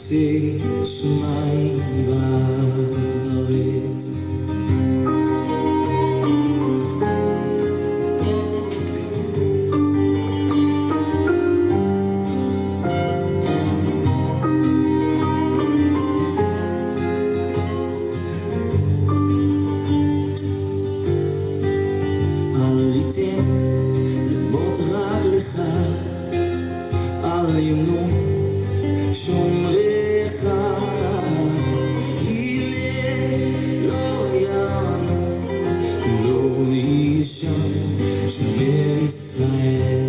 חפצי שמיים וארץ. אל יתן למות רגלך, אל ימנו שומרך, הנה לא יענו, לא יישן שומר ישראל.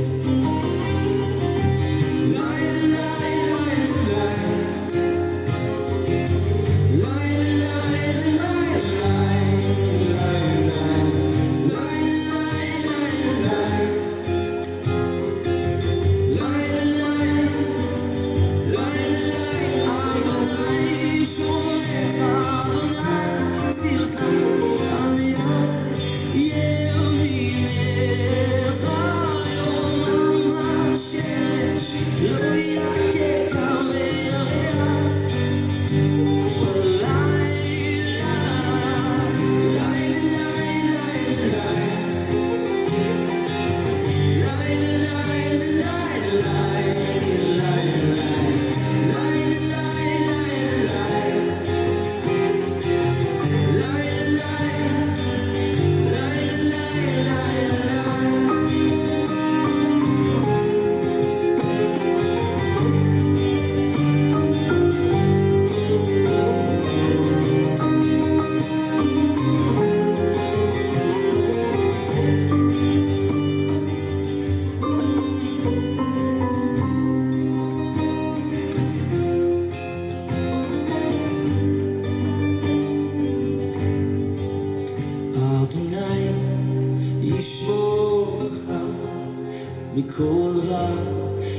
מכל רע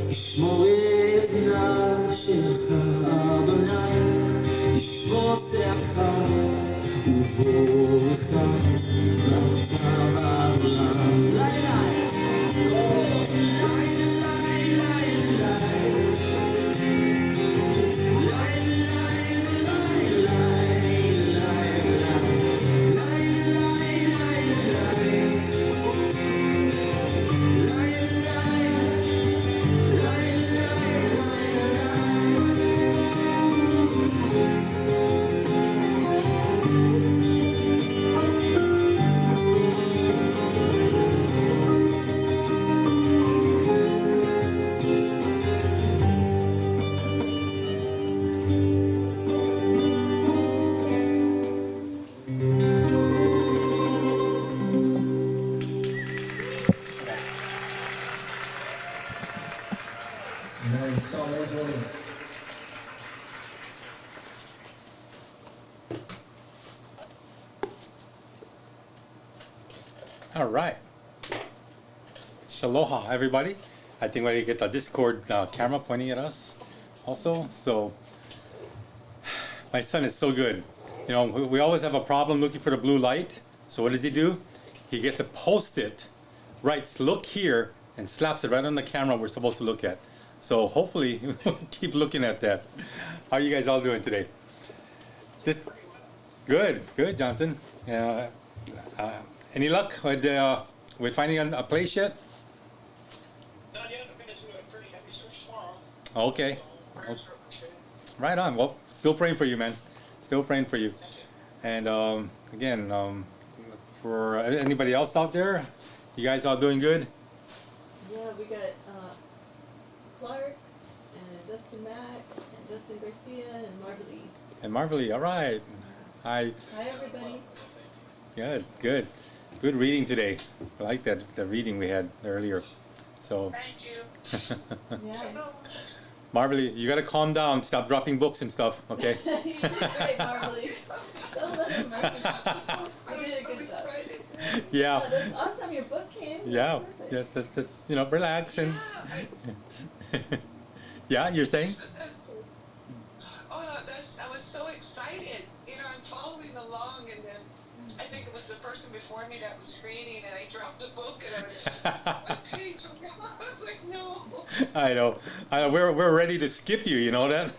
ישמור את נפשך, אדוני ישמור צאתך ובואך מעתה ועד עולם. לילה All right. Shaloha, everybody. I think we get the Discord camera pointing at us also. So my son is so good. You know, we always have a problem looking for the blue light. So what does he do? He gets a Post-it, writes "look here," and slaps it right on the camera we're supposed to look at. So hopefully we'll keep looking at that. How are you guys all doing today? Good, Johnson. Any luck with finding a place yet? Not yet. I'm going to do a pretty heavy search tomorrow. Okay. So, Right on. Well, still praying for you, man. Still praying for you. Thank you. And again, for anybody else out there, you guys all doing good? Yeah, we got Clark and Justin Mack and Justin Garcia and Marbley. And Marvelly, all right. Hi. Hi, everybody. Good. Good reading today. I like the reading we had earlier. So, Thank you. Yeah. Marvelly, you gotta calm down. Stop dropping books and stuff, okay? You did great, Marbley. Don't let him rush you. I You was did a so good job. excited. Yeah. Oh, that's awesome. Your book came. Yeah. That's perfect. Yes. Just relax and. Yeah, you're saying? Oh, no, I was so excited. You know, I'm following along, and then I think it was the person person before me that was reading, and I dropped the book, and I was what page? I was like, no. I know. We're ready to skip you. You know that.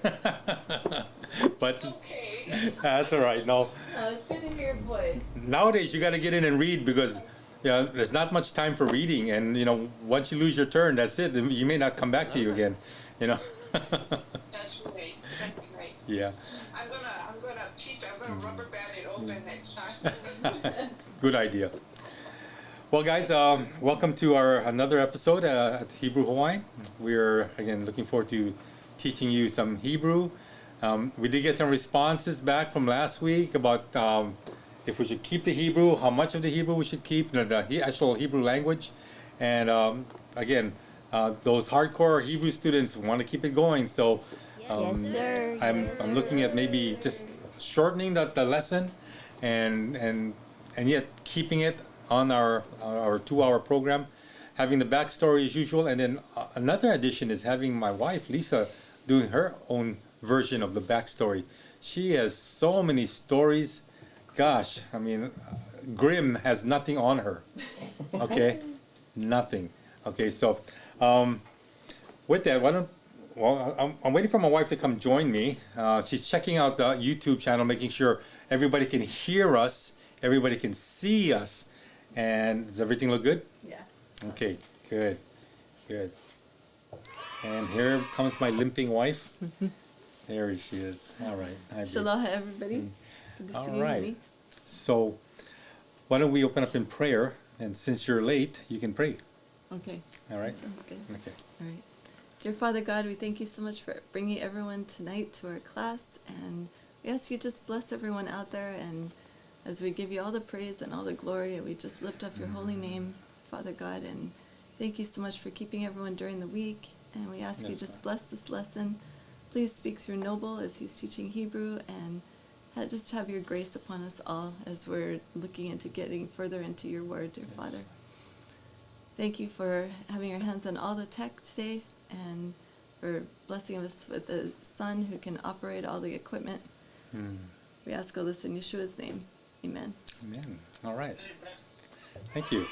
But It's okay. that's all right. No. Oh, it's good to hear your voice. Nowadays, you got to get in and read because there's not much time for reading, and once you lose your turn, that's it. You may not come back to you again. That's right. That's right. Yeah. I'm gonna rubber band it open next time. Good idea. Well, guys, welcome to another episode at Hebrew Hawaiian. We're again looking forward to teaching you some Hebrew. We did get some responses back from last week about if we should keep the Hebrew, how much of the Hebrew we should keep, the actual Hebrew language. And again, those hardcore Hebrew students want to keep it going. So Yes, sir. I'm looking at maybe just shortening the lesson and yet keeping it on our 2-hour program, having the backstory as usual. And then another addition is having my wife, Lisa, doing her own version of the backstory. She has so many stories. Gosh, I mean, Grimm has nothing on her. Okay? Nothing. Okay, so with that, I'm waiting for my wife to come join me. She's checking out the YouTube channel, making sure everybody can hear us, everybody can see us. And does everything look good? Yeah. Okay, good. And here comes my limping wife. There she is. All right. Hi, babe. Shalom, everybody. Good to All see you, right. honey. So why don't we open up in prayer? And since you're late, you can pray. Okay. All right? Sounds good. Okay. All right. Dear Father God, we thank you so much for bringing everyone tonight to our class, and we ask you just bless everyone out there, and as we give you all the praise and all the glory, we just lift up your holy name, Father God, and thank you so much for keeping everyone during the week, and we ask you Yes, just Lord. bless this lesson. Please speak through Noble as he's teaching Hebrew, and just have your grace upon us all as we're looking into getting further into your word, dear Father. Thank you for having your hands on all the tech today, and for blessing us with a son who can operate all the equipment. We ask all this in Yeshua's name. Amen. Amen. All right. Thank you.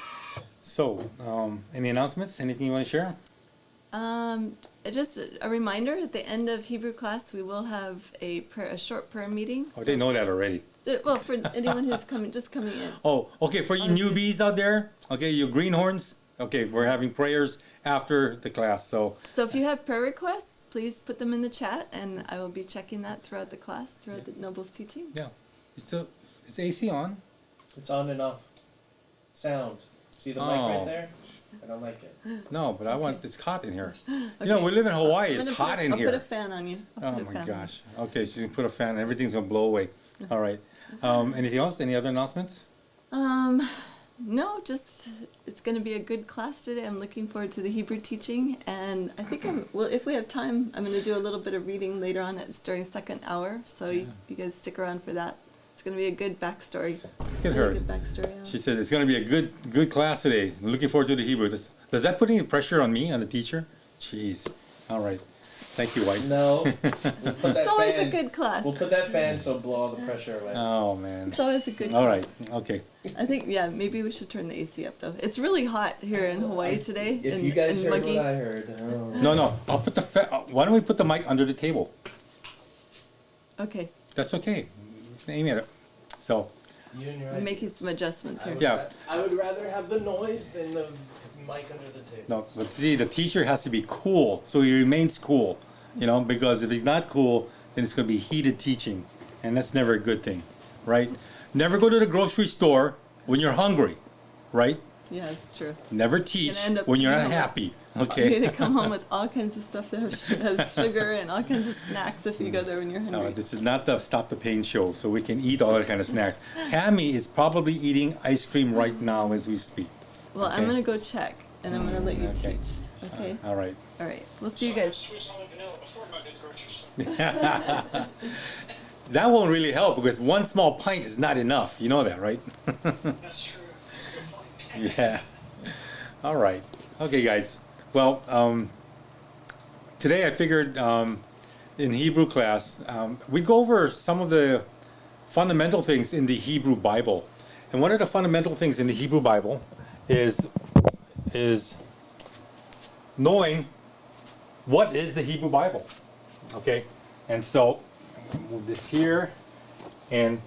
So, any announcements? Anything you want to share? Just a reminder, at the end of Hebrew class, we will have a short prayer meeting. Oh, they know that already. Well, for anyone who's coming in. Oh, okay. For you newbies out there, okay, you greenhorns, okay, we're having prayers after the class. So if you have prayer requests, please put them in the chat, and I will be checking that throughout the class, throughout the Noble's teaching. yeah, is AC on? It's on and off. Sound. See the mic Oh. right there? I don't like it. No, but I want. Okay. It's hot in here. Okay. You know, we live in Hawaii. I'm It's gonna hot in I'll here. put a fan on you. I'll Oh put a my fan on you. gosh. Okay, she's gonna put a fan. Everything's gonna blow away. All right. Anything else? Any other announcements? No, just it's going to be a good class today. I'm looking forward to the Hebrew teaching, and I think if we have time, I'm going to do a little bit of reading later on during second hour. So you guys stick around for that. It's going to be a good backstory. Look at Really her. good backstory. Yeah. She said it's gonna be a good class today. I'm looking forward to the Hebrew. Does that put any pressure on me, on the teacher? Jeez. All right. Thank you, wife. No. We'll put that It's always fan. a good class. We'll put that fan so blow all the pressure away. Oh man. It's always a good All class. right. Okay. I think, maybe we should turn the AC up, though. It's really hot here in Hawaii today. If and, you guys and heard muggy. what I heard. Oh. No. I'll put the. Why don't we put the mic under the table? Okay, That's okay. Aim at it. So. You and your I'm making some adjustments here. Yeah. I would rather have the noise than the mic under the table. No, but see, the teacher has to be cool, so he remains cool. You know, because if he's not cool, then it's going to be heated teaching, and that's never a good thing, right? Never go to the grocery store when you're hungry, right? Yeah, it's true. Never teach end up, when you're not you know, happy, You're okay? going to come home with all kinds of stuff that has sugar and all kinds of snacks if you go there when you're hungry. No, this is not the Stop the Pain show, so we can eat all that kind of snacks. Tammy is probably eating ice cream right now as we speak. Well, I'm okay. going to go check, and I'm going to let you Okay. teach. Okay? All right. All right. We'll see you So I guys. Swiss almond vanilla before I did the grocery store. That won't really help because one small pint is not enough. You know that, right? That's true. That's a good point. Yeah. All right. Okay, guys. Well, today I figured in Hebrew class we'd go over some of the fundamental things in the Hebrew Bible. And one of the fundamental things in the Hebrew Bible is knowing what is the Hebrew Bible. Okay? And so, I'm gonna move this here. And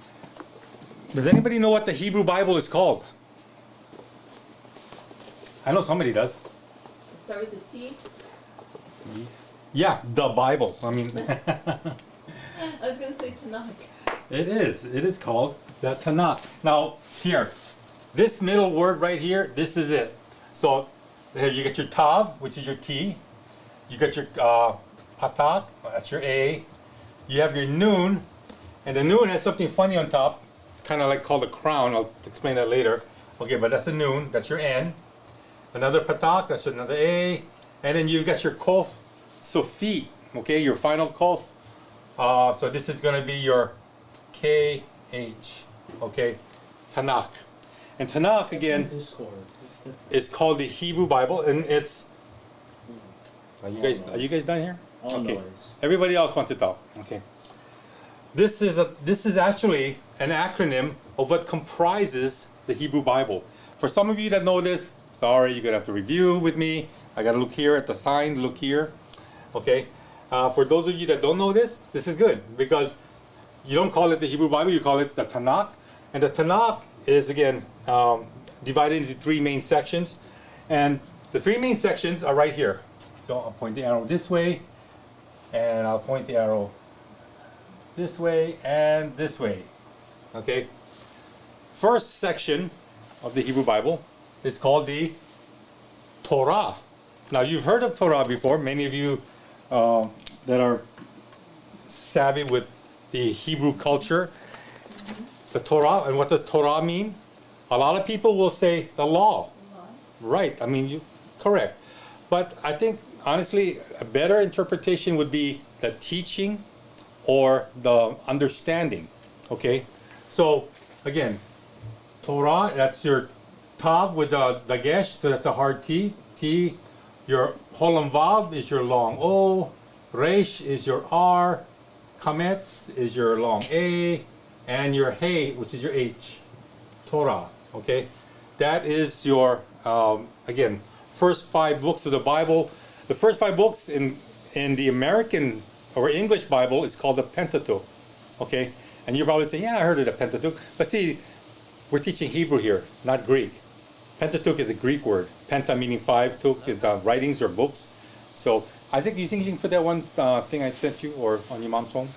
does anybody know what the Hebrew Bible is called? I know somebody does. Start with the T. Yeah, the Bible. I mean, I was going to say Tanakh. it is. It is called the Tanakh. Now, here, this middle word right here, this is it. So, you get your Tav, which is your T. You got your Patak, that's your A. You have your Nun, and the Nun has something funny on top. It's kind of like called a crown. I'll explain that later. Okay, but that's a Nun. That's your N. Another Patak, that's another A. And then you got your Kof Sofi, okay, your final Kof. So this is going to be your KH, okay, Tanakh. And Tanakh, again, Discord. It's different. is called the Hebrew Bible, and it's... Are you guys done here? All Okay. noise. Everybody else wants to talk. Okay. This is actually an acronym of what comprises the Hebrew Bible. For some of you that know this, sorry, you're gonna have to review with me. I gotta look here at the sign. Look here. Okay. For those of you that don't know this is good because you don't call it the Hebrew Bible. You call it the Tanakh, and the Tanakh is again divided into three main sections, and the three main sections are right here. So I'll point the arrow this way, and I'll point the arrow this way and this way. Okay. First section of the Hebrew Bible is called the Torah. Now you've heard of Torah before. Many of you that are savvy with the Hebrew culture. The Torah, and what does Torah mean? A lot of people will say the law. Right. I mean, correct. But I think honestly, a better interpretation would be the teaching or the understanding. Okay? So, again, Torah, that's your Tav with the Dagesh, so that's a hard T. T, your Holam Vav is your long O. Resh is your R. Kametz is your long A. And your Hey, which is your H. Torah. Okay? That is your, again, first 5 books of the Bible. The first 5 books in the American or English Bible is called the Pentateuch. Okay? And you're probably saying, yeah, I heard of the Pentateuch. But see, we're teaching Hebrew here, not Greek. Pentateuch is a Greek word. Penta meaning 5, Tuk is writings or books. So I think you can put that one thing I sent you or on your mom's phone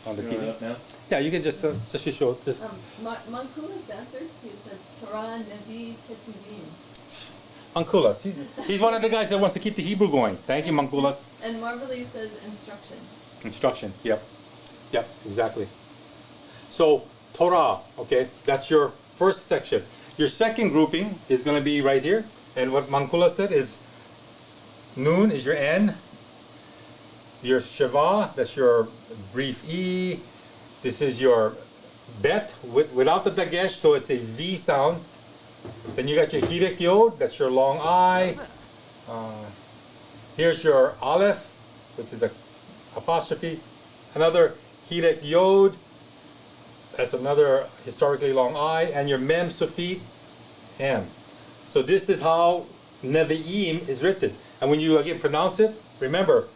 on the You want it TV. up now? Yeah, you can just to show this. Mankulas answered. He said Torah, Nevi, Ketuvim. Mankulas. He's one of the guys that wants to keep the Hebrew going. Thank you, Mankulas. And Marvelly says instruction. Instruction. Yep. Yep. Exactly. So Torah. Okay, that's your first section. Your second grouping is going to be right here. And what Mankula said is Nun is your N. Your Sheva, that's your brief E. This is your Bet without the Dagesh, so it's a V sound. Then you got your Hirek Yod, that's your long I. Here's your Aleph, which is a apostrophe. Another Hirek Yod, that's another historically long I. And your Mem Sofit, M. So this is how Nevi'im is written. And when you again pronounce it, remember,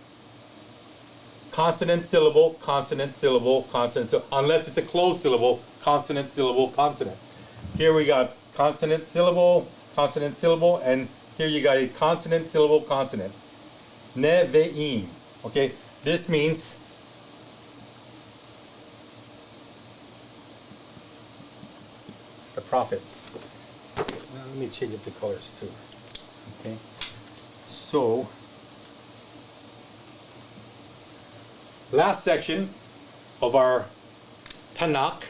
consonant, syllable, consonant, syllable, consonant, syllable. Unless it's a closed syllable, consonant, syllable, consonant. Here we got consonant, syllable, and here you got a consonant, syllable, consonant. Neve'im. Okay, this means the prophets. Now, let me change up the colors too. Okay, so last section of our Tanakh,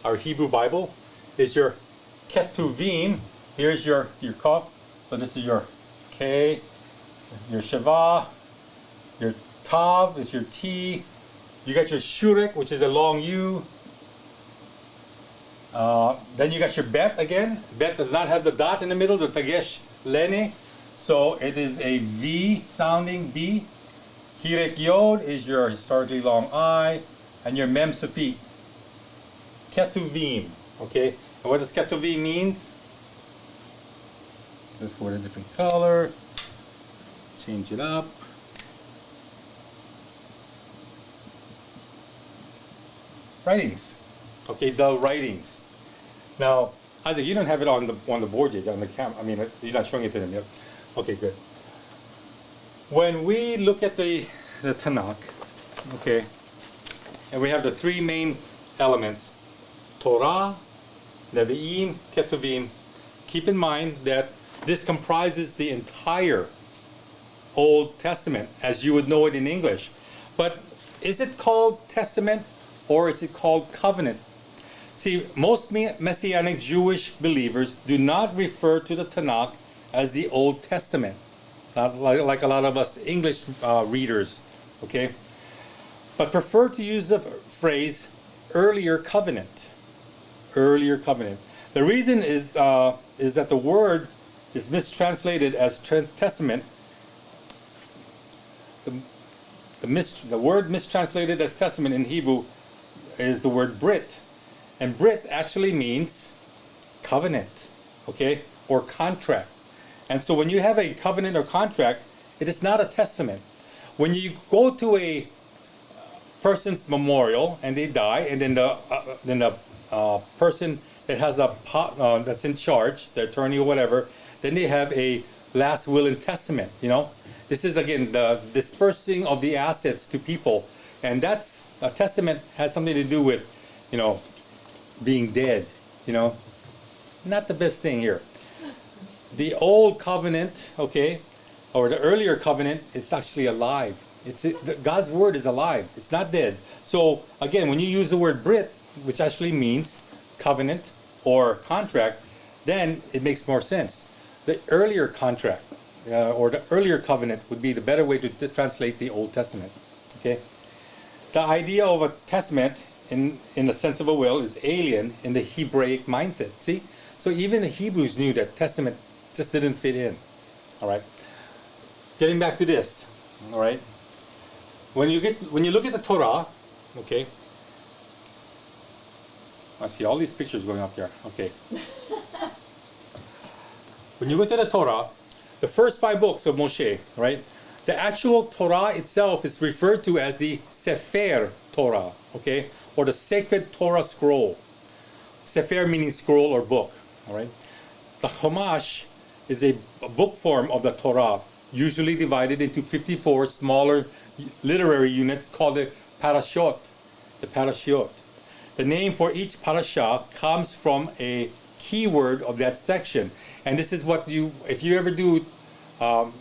our Hebrew Bible, is your Ketuvim. Here's your Kof. So this is your K, your Sheva, your Tav is your T. You got your Shurek, which is a long U. Then you got your Bet again. Bet does not have the dot in the middle, the Tagesh Lene. So it is a V sounding B. Hirek Yod is your historically long I, and your Mem Sofit. Ketuvim, okay? And what does ketuvim means? Let's go with a different color. Change it up. Writings. Okay, the writings. Now, Isaac, you don't have it on the board yet, on the camera. I mean, you're not showing it to them yet. Okay, good. When we look at the Tanakh, okay, and we have the three main elements, Torah, Nevi'im, Ketuvim, keep in mind that this comprises the entire Old Testament, as you would know it in English. But is it called Testament or is it called Covenant? See, most Messianic Jewish believers do not refer to the Tanakh as the Old Testament, not like a lot of us English readers, okay? But prefer to use the phrase earlier covenant. Earlier covenant. The reason is that the word is mistranslated as testament. The word mistranslated as testament in Hebrew is the word Brit. And Brit actually means covenant, okay, or contract. And so when you have a covenant or contract, it is not a testament. When you go to a person's memorial and they die, and then the person that has that's in charge, the attorney or whatever, then they have a last will and testament. You know, this is again the dispersing of the assets to people, and that's a testament has something to do with, you know, being dead. You know, not the best thing here. The old covenant, okay, or the earlier covenant, is actually alive. God's word is alive. It's not dead. So again, when you use the word Brit, which actually means covenant or contract, then it makes more sense. The earlier contract or the earlier covenant would be the better way to translate the Old Testament. Okay, the idea of a testament in the sense of a will is alien in the Hebraic mindset. See, so even the Hebrews knew that testament just didn't fit in. All right. Getting back to this. All right. When you look at the Torah, okay. I see all these pictures going up there. Okay. When you go to the Torah, the first 5 books of Moshe, right? The actual Torah itself is referred to as the Sefer Torah, okay, or the sacred Torah scroll. Sefer meaning scroll or book. All right. The Chumash is a book form of the Torah, usually divided into 54 smaller literary units called the parashot. The parashot. The name for each parasha comes from a keyword of that section, and this is what if you ever do,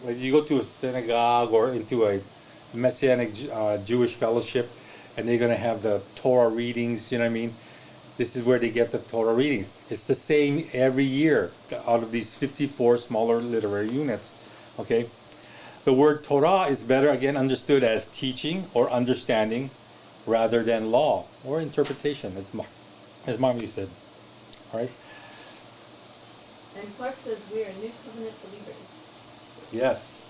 you go to a synagogue or into a Messianic Jewish fellowship, and they're going to have the Torah readings. You know what I mean? This is where they get the Torah readings. It's the same every year out of these 54 smaller literary units. Okay. The word Torah is better again understood as teaching or understanding rather than law or interpretation, as Marley said. All right? And Clark says we are New Covenant believers. Yes.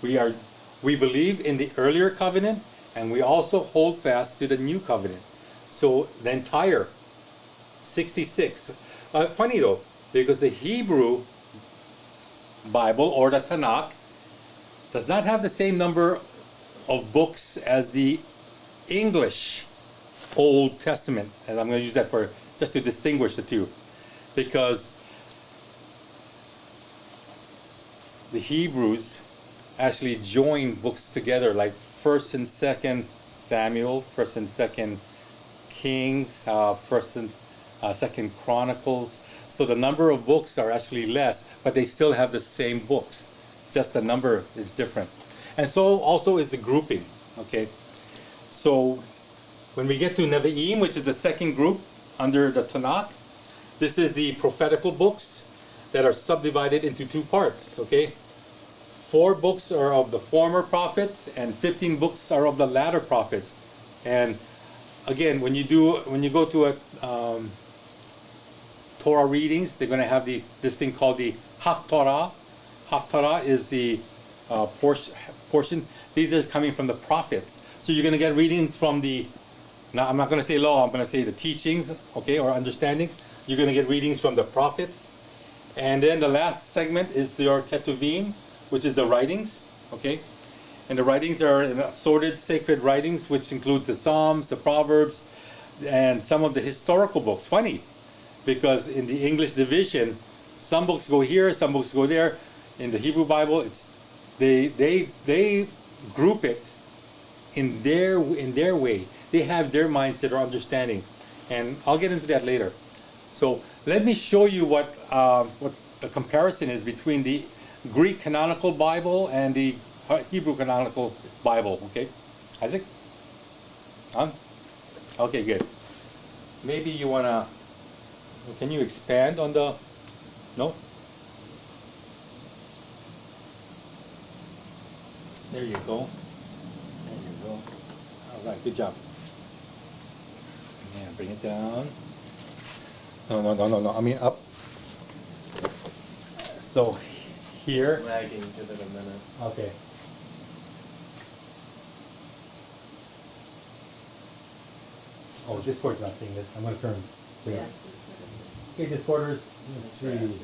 We believe in the earlier covenant, and we also hold fast to the new covenant. So the entire 66. Funny though, because the Hebrew Bible or the Tanakh does not have the same number of books as the English Old Testament, and I'm going to use that for just to distinguish the two, because the Hebrews actually joined books together, like 1st and 2nd Samuel, 1st and 2nd Kings, 1st and 2nd Chronicles. So the number of books are actually less, but they still have the same books. Just the number is different. And so also is the grouping, okay? So when we get to Nevi'im, which is the second group under the Tanakh, this is the prophetical books that are subdivided into 2 parts, okay? 4 books are of the former prophets and 15 books are of the latter prophets. And again, when you go to a Torah readings, they're going to have this thing called the Haftarah. Haftarah is the portion. These are coming from the prophets. So you're going to get readings from now I'm not going to say law, I'm going to say the teachings, okay, or understandings you're going to get readings from the prophets. And then the last segment is your Ketuvim, which is the writings, okay? And the writings are assorted sacred writings, which includes the Psalms, the Proverbs, and some of the historical books. Funny, because in the English division, some books go here, some books go there. In the Hebrew Bible, it's they group it in their way. They have their mindset or understanding, and I'll get into that later. So let me show you what the comparison is between the Greek canonical Bible and the Hebrew canonical Bible. Okay, Isaac? On? Okay, good. Maybe you wanna. Can you expand on the? No. There you go. There you go. All right, good job. Yeah, bring it down. No. I mean up. So here. Lagging, give it a minute. Okay. Oh, Discord's not seeing this. I'm going to turn this. Yeah. Okay, Discorders, let's read.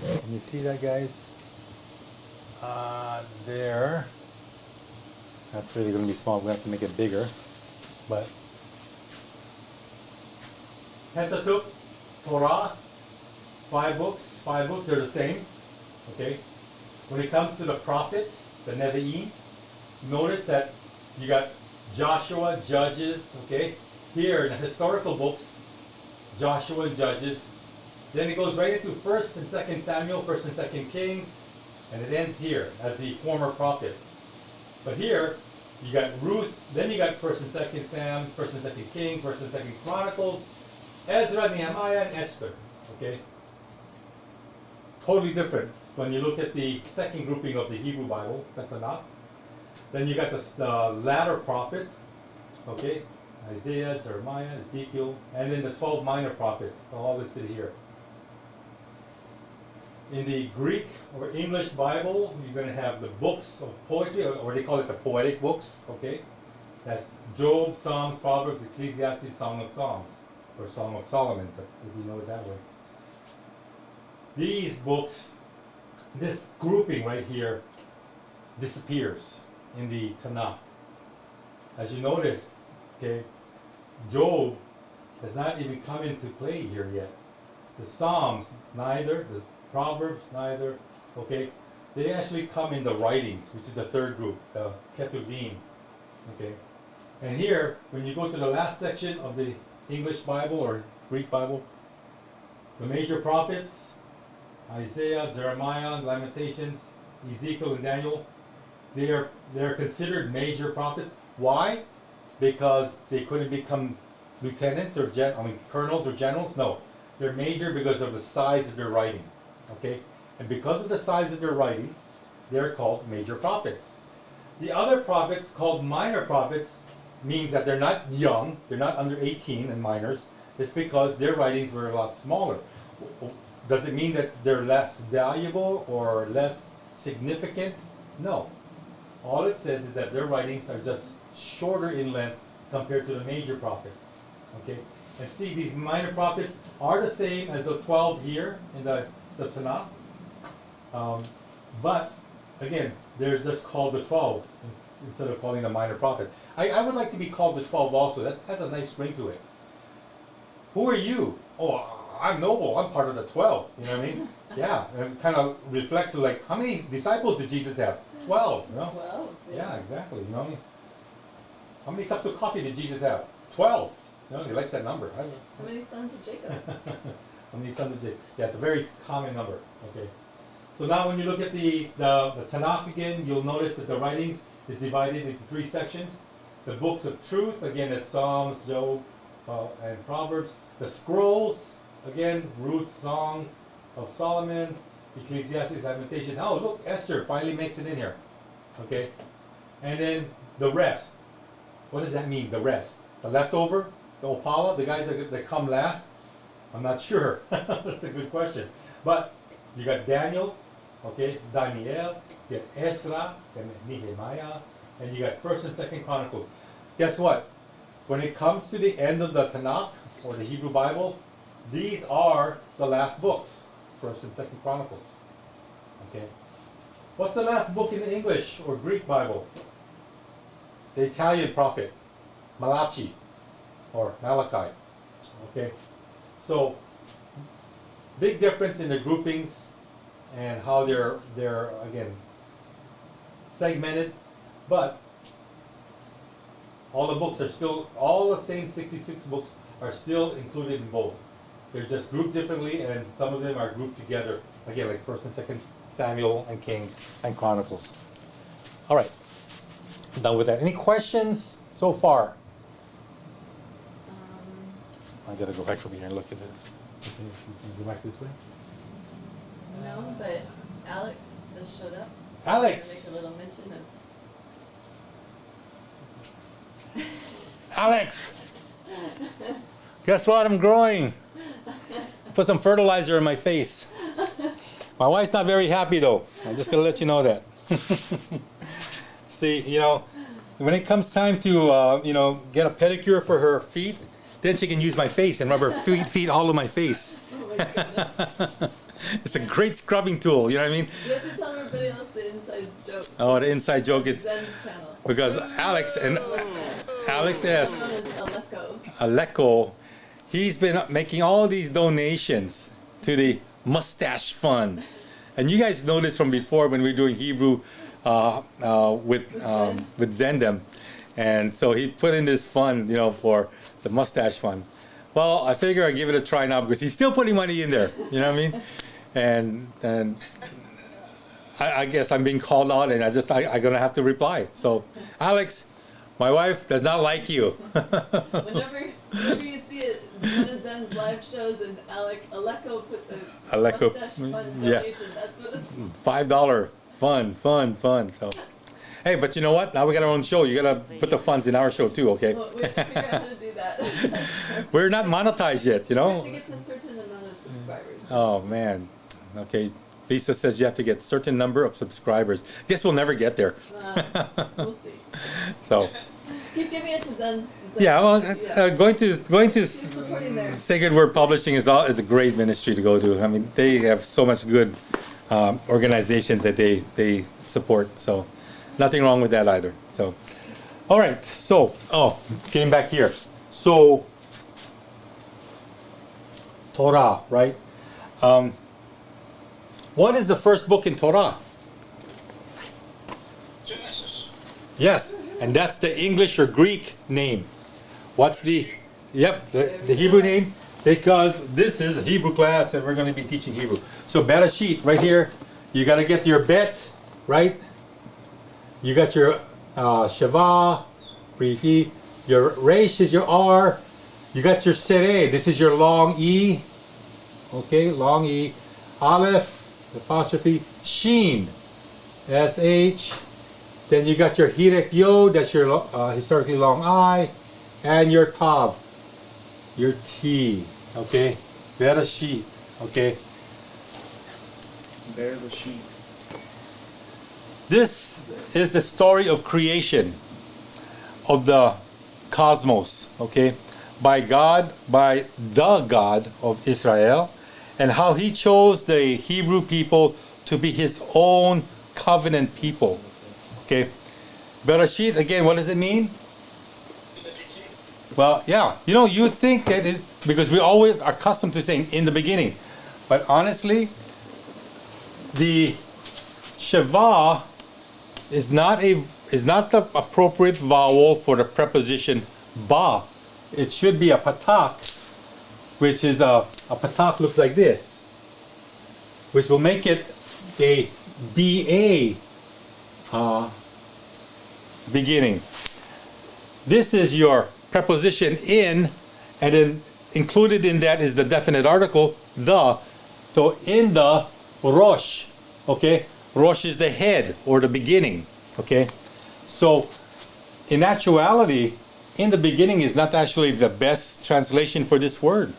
Can you see that, guys? There. That's really going to be small. We have to make it bigger. But Pentateuch, Torah, 5 books. 5 books, they're the same. Okay. When it comes to the prophets, the Nevi'im, notice that you got Joshua, Judges. Okay. Here in the historical books, Joshua and Judges. Then it goes right into 1st and 2nd Samuel, 1st and 2nd Kings, and it ends here as the former prophets. But here, you got Ruth, then you got 1st and 2nd Sam, 1st and 2nd King, 1st and 2nd Chronicles, Ezra, Nehemiah, and Esther. Okay? Totally different when you look at the second grouping of the Hebrew Bible, the Tanakh. Then you got the latter prophets, okay? Isaiah, Jeremiah, Ezekiel, and then the 12 minor prophets, all listed here. In the Greek or English Bible, you're going to have the books of poetry, or they call it the poetic books, okay? That's Job, Psalms, Proverbs, Ecclesiastes, Song of Songs, or Song of Solomon, if you know it that way. These books, this grouping right here, disappears in the Tanakh. As you notice, okay, Job has not even come into play here yet. The Psalms, neither. The Proverbs, neither. Okay, they actually come in the writings, which is the third group, the Ketuvim. Okay, and here, when you go to the last section of the English Bible or Greek Bible, the major prophets, Isaiah, Jeremiah, Lamentations, Ezekiel, and Daniel, they're considered major prophets. Why? Because they couldn't become lieutenants or colonels or generals. No, they're major because of the size of their writing. Okay, and because of the size of their writing, they're called major prophets. The other prophets, called minor prophets, means that they're not young, they're not under 18 and minors. It's because their writings were a lot smaller. Does it mean that they're less valuable or less significant? No. All it says is that their writings are just shorter in length compared to the major prophets. Okay? And see, these minor prophets are the same as the 12 here in the Tanakh. But, again, they're just called the 12 instead of calling the minor prophet. I would like to be called the 12 also. That has a nice ring to it. Who are you? Oh, I'm noble. I'm part of the 12. You know what I mean? Yeah. And it kind of reflects like, how many disciples did Jesus have? 12. You know? 12. Yeah, exactly. You know, how many cups of coffee did Jesus have? 12. You know, he likes that number. How many sons of Jacob? How many sons of Jacob? Yeah, it's a very common number. Okay. So now when you look at the Tanakh again, you'll notice that the writings is divided into 3 sections. The books of truth, again, it's Psalms, Job, and Proverbs. The scrolls, again, Ruth, Songs of Solomon, Ecclesiastes, Lamentations. Oh, look, Esther finally makes it in here. Okay. And then the rest. What does that mean, the rest? The leftover? The Opala? The guys that come last? I'm not sure. That's a good question. But you got Daniel, okay, Daniel, you got Ezra, and Nehemiah, and you got 1st and 2nd Chronicles. Guess what? When it comes to the end of the Tanakh, or the Hebrew Bible, these are the last books, 1st and 2nd Chronicles. Okay. What's the last book in the English or Greek Bible? The Italian prophet, Malachi, or Malachi. Okay. So, big difference in the groupings and how they're again segmented, but all the books are still, all the same 66 books are still included in both. They're just grouped differently, and some of them are grouped together. Again, like 1st and 2nd Samuel and Kings and Chronicles. All right, done with that. Any questions so far? I gotta go back over here and look at this. Okay, you can go back this way. No, but Alex just showed up. Alex! Make a little mention of. Alex! Guess what? I'm growing. Put some fertilizer in my face. My wife's not very happy though. I'm just gonna let you know that. See, you know, when it comes time to, you know, get a pedicure for her feet, then she can use my face and rub her feet all over my face. Oh my goodness. It's a great scrubbing tool, you know what I mean? You have to tell everybody else the inside joke. Oh, the inside joke is Zen's channel. because Alex S. Known as Aleko. Aleko, he's been making all these donations to the Mustache Fund. And you guys know this from before when we were doing Hebrew with Zendem. And so he put in this fund, you know, for the Mustache Fund. Well, I figure I'd give it a try now because he's still putting money in there, you know what I mean? And I guess I'm being called out and I'm gonna have to reply. So, Alex, my wife does not like you. Whenever you see it, one of Zen's live shows and Aleko puts a Aleko, mustache fund yeah. donation. That's what it's $5 fun. So, hey, but you know what? Now we got our own show. You gotta put the funds in our show too, okay? Well, we have to figure out how to do that. We're not monetized yet, you We know? have to get to a certain amount of subscribers. Oh man. Okay. Lisa says you have to get a certain number of subscribers. Guess we'll never get there. We'll see. So, Keep giving it to Zen's. yeah. Well, going to Keep supporting there. Sacred Word Publishing is a great ministry to go to. I mean, they have so much good organizations that they support. So, nothing wrong with that either. So, all right. So, getting back here. So, Torah, right? What is the first book in Torah? Genesis. Yes, and that's the English or Greek name. What's the Hebrew name? Because this is a Hebrew class and we're going to be teaching Hebrew. So Bereshit, right here, you got to get your bet, right? You got your Shava, Brifi, your Resh is your R, you got your Sere, this is your long E, okay, long E, Aleph, apostrophe, Sheen, SH, then you got your Hirek Yod, that's your historically long I, and your Tav, your T, okay, Bereshit, okay. Bear the sheep. This is the story of creation of the cosmos, okay, by the God of Israel, and how he chose the Hebrew people to be his own covenant people, okay. Bereshit, again, what does it mean? Well, yeah, you know, you would think that it, because we always are accustomed to saying in the beginning, but honestly, the Sheva is not the appropriate vowel for the preposition ba. It should be a patak, which is a patak looks like this, which will make it a ba beginning. This is your preposition in, and then included in that is the definite article the. So in the Rosh, okay? Rosh is the head or the beginning, okay? So in actuality, in the beginning is not actually the best translation for this word.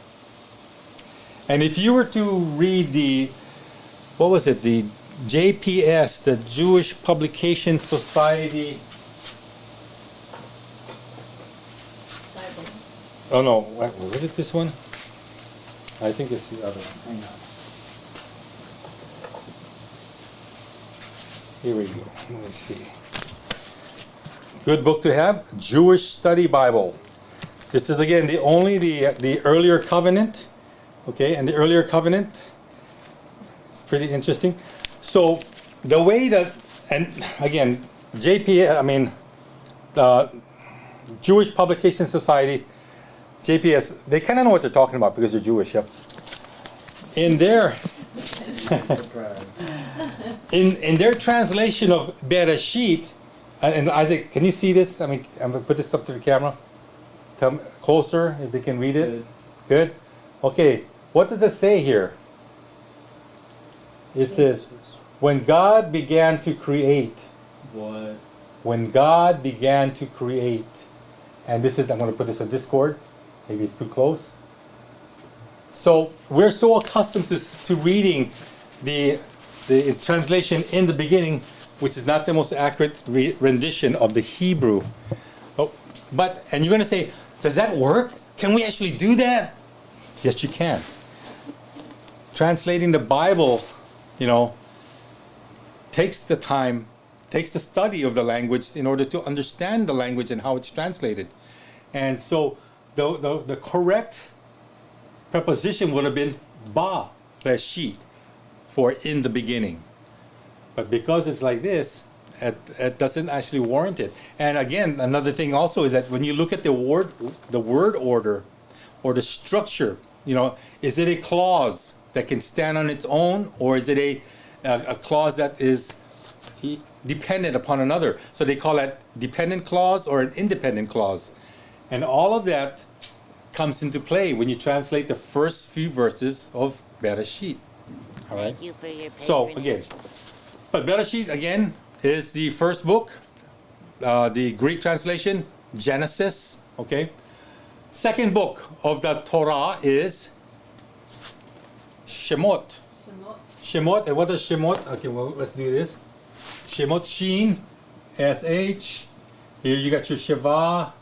And if you were to read the, what was it, the JPS, the Jewish Publication Society Bible. Oh no, was it this one? I think it's the other one. Hang on. Here we go. Let me see. Good book to have, Jewish Study Bible. This is again the earlier covenant. Okay, and the earlier covenant. It's pretty interesting. So the way that, and again, the Jewish Publication Society, JPS, they kind of know what they're talking about because they're Jewish. Yep. In their Surprise. in their translation of Bereshit, and Isaac, can you see this? I mean, I'm gonna put this up to the camera. Come closer if they can read it. Good. Okay. What does it say here? It says, when God began to create. What? When God began to create. And this is, I'm going to put this on Discord. Maybe it's too close. So we're so accustomed to reading the translation in the beginning, which is not the most accurate rendition of the Hebrew. Oh, and you're going to say, does that work? Can we actually do that? Yes, you can. Translating the Bible, takes the time, takes the study of the language in order to understand the language and how it's translated. And so the correct preposition would have been ba, reshit, for in the beginning. But because it's like this, it doesn't actually warrant it. And again, another thing also is that when you look at the word order or the structure, is it a clause that can stand on its own, or is it a clause that is dependent upon another? So they call that dependent clause or an independent clause. And all of that comes into play when you translate the first few verses of Bereshit. All right? Thank you for your So patronage. again, but Bereshit again is the first book, the Greek translation, Genesis, okay? Second book of the Torah is Shemot. Shemot, and what is Shemot? Okay, well, let's do this. Shemot, Shin, SH. Here you got your Sheva,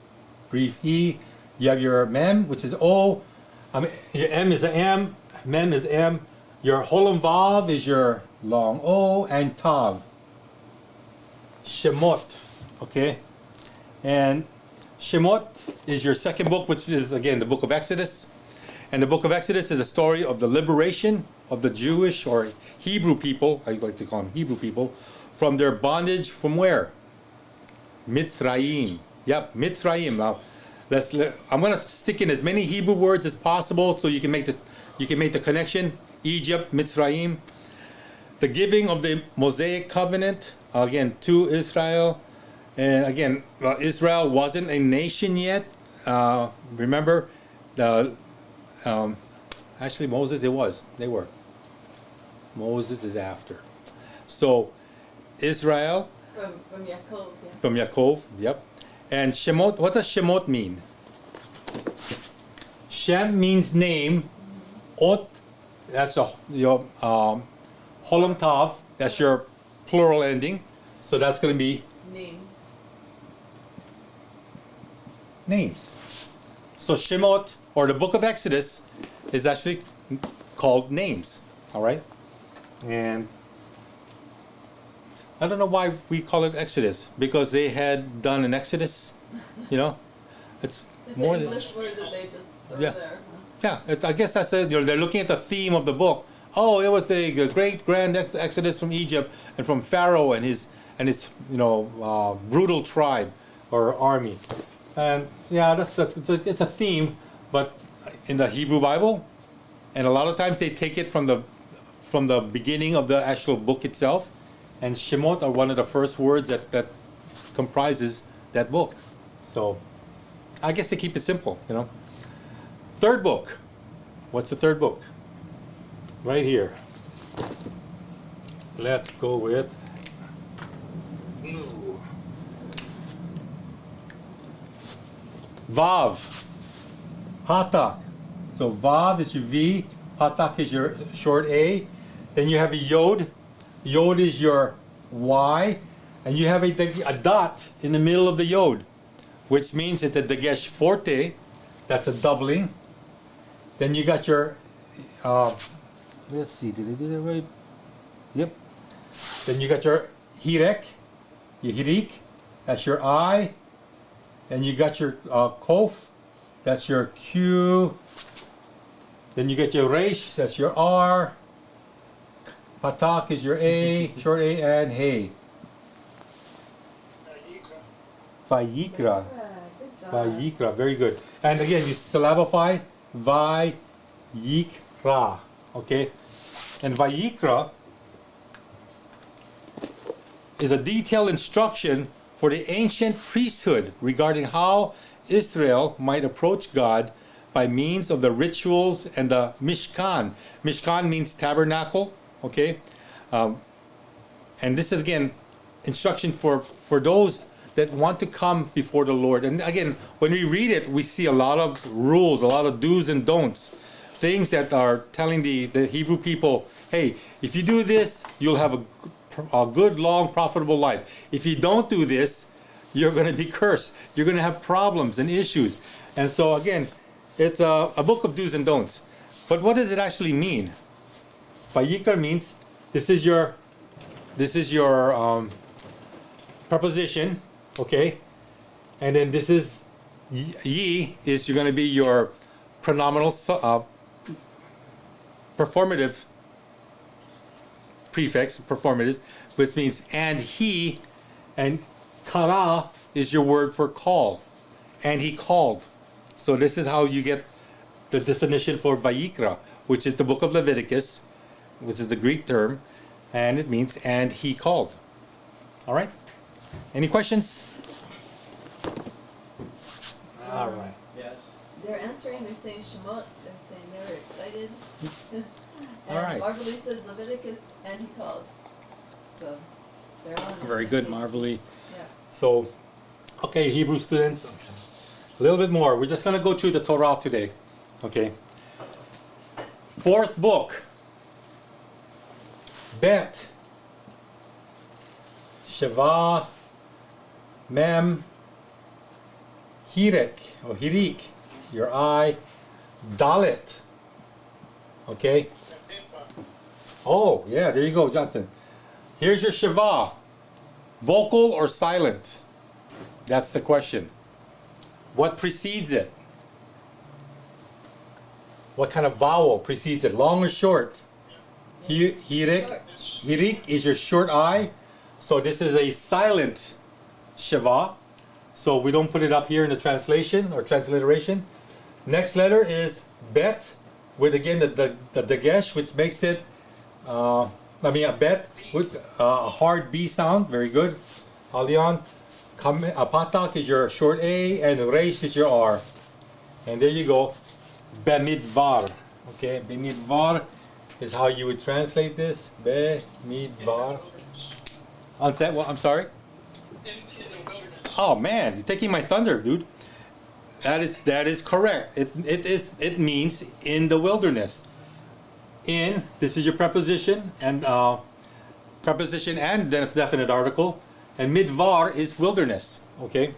brief E. You have your Mem, which is O. Your M is a M, Mem is M. Your Holam Vav is your long O, and Tav. Shemot, okay? And Shemot is your second book, which is, again, the book of Exodus. And the book of Exodus is a story of the liberation of the Jewish or Hebrew people, I like to call them Hebrew people, from their bondage from where? Mitzrayim. Yep, Mitzrayim. Now, I'm going to stick in as many Hebrew words as possible so you can make the connection. Egypt, Mitzrayim. The giving of the Mosaic covenant, again, to Israel. And again, Israel wasn't a nation yet. Remember, actually Moses, they were. Moses is after. So Israel. From Yaakov, yeah. From Yaakov, yep. And Shemot, what does Shemot mean? Shem means name. Ot, that's your Holam Tav, that's your plural ending. So that's going to be names. So Shemot, or the book of Exodus, is actually called names. All right? And I don't know why we call it Exodus, because they had done an Exodus, It's more an than English word that they just throw Yeah. there. Yeah, I guess that's it. They're looking at the theme of the book. Oh, it was the great grand exodus from Egypt and from Pharaoh and his brutal tribe or army. And yeah, it's a theme, but in the Hebrew Bible, and a lot of times they take it from the beginning of the actual book itself. And Shemot are one of the first words that comprises that book. So I guess they keep it simple, Third book. What's the third book? Right here. Let's go with Vav. Hatak. So Vav is your V, Hatak is your short A. Then you have a Yod. Yod is your Y. And you have a dot in the middle of the Yod, which means it's a Dagesh forte, That's a doubling. Then you got your, let's see, did I do that right? Yep. Then you got your hirek, your hirik, that's your I. Then you got your kof, that's your Q. Then you get your resh, that's your R. Patak is your A, short A, and hey. Vayikra. Vayikra, very good. And again, you syllabify Vayikra. Okay? And Vayikra is a detailed instruction for the ancient priesthood regarding how Israel might approach God by means of the rituals and the Mishkan. Mishkan means tabernacle. Okay? And this is again instruction for those that want to come before the Lord. And again, when we read it, we see a lot of rules, a lot of do's and don'ts. Things that are telling the Hebrew people, hey, if you do this, you'll have a good, long, profitable life. If you don't do this, you're going to be cursed. You're going to have problems and issues. And so again, it's a book of do's and don'ts. But what does it actually mean? Vayikra means this is your preposition, okay? And then this is ye is going to be your pronominal performative prefix, performative, which means and he, and kara is your word for call, and he called. So this is how you get the definition for Vayikra, which is the book of Leviticus, which is the Greek term, and it means and he called. All right? Any questions? All right. Yes. They're answering, they're saying Shemot, they're saying they were excited. And All right. Marvelly says Leviticus, and he called. So they're on. the Very same good, page. Marvelly. Yeah. So, okay, Hebrew students, a little bit more. We're just going to go through the Torah today. Okay. Fourth book. Bet. Sheva. Mem. Hirek or Hirik. Your I. Dalet. Okay. Oh, yeah, there you go, Johnson. Here's your Sheva. Vocal or silent? That's the question. What precedes it? What kind of vowel precedes it? Long or short? Hirik. Hirik is your short I. So this is a silent Sheva. So we don't put it up here in the translation or transliteration. Next letter is Bet, with again the dagesh, which makes it a bet with a hard B sound. Very good. Alion. Patak is your short A, and Reish is your R. And there you go. Bemidvar. Okay, Bemidvar is how you would translate this. Bemidvar. I'm sorry? In the wilderness. Oh man, you're taking my thunder, dude. That is correct. It means in the wilderness. In, this is your preposition and definite article, and midvar is wilderness. Okay,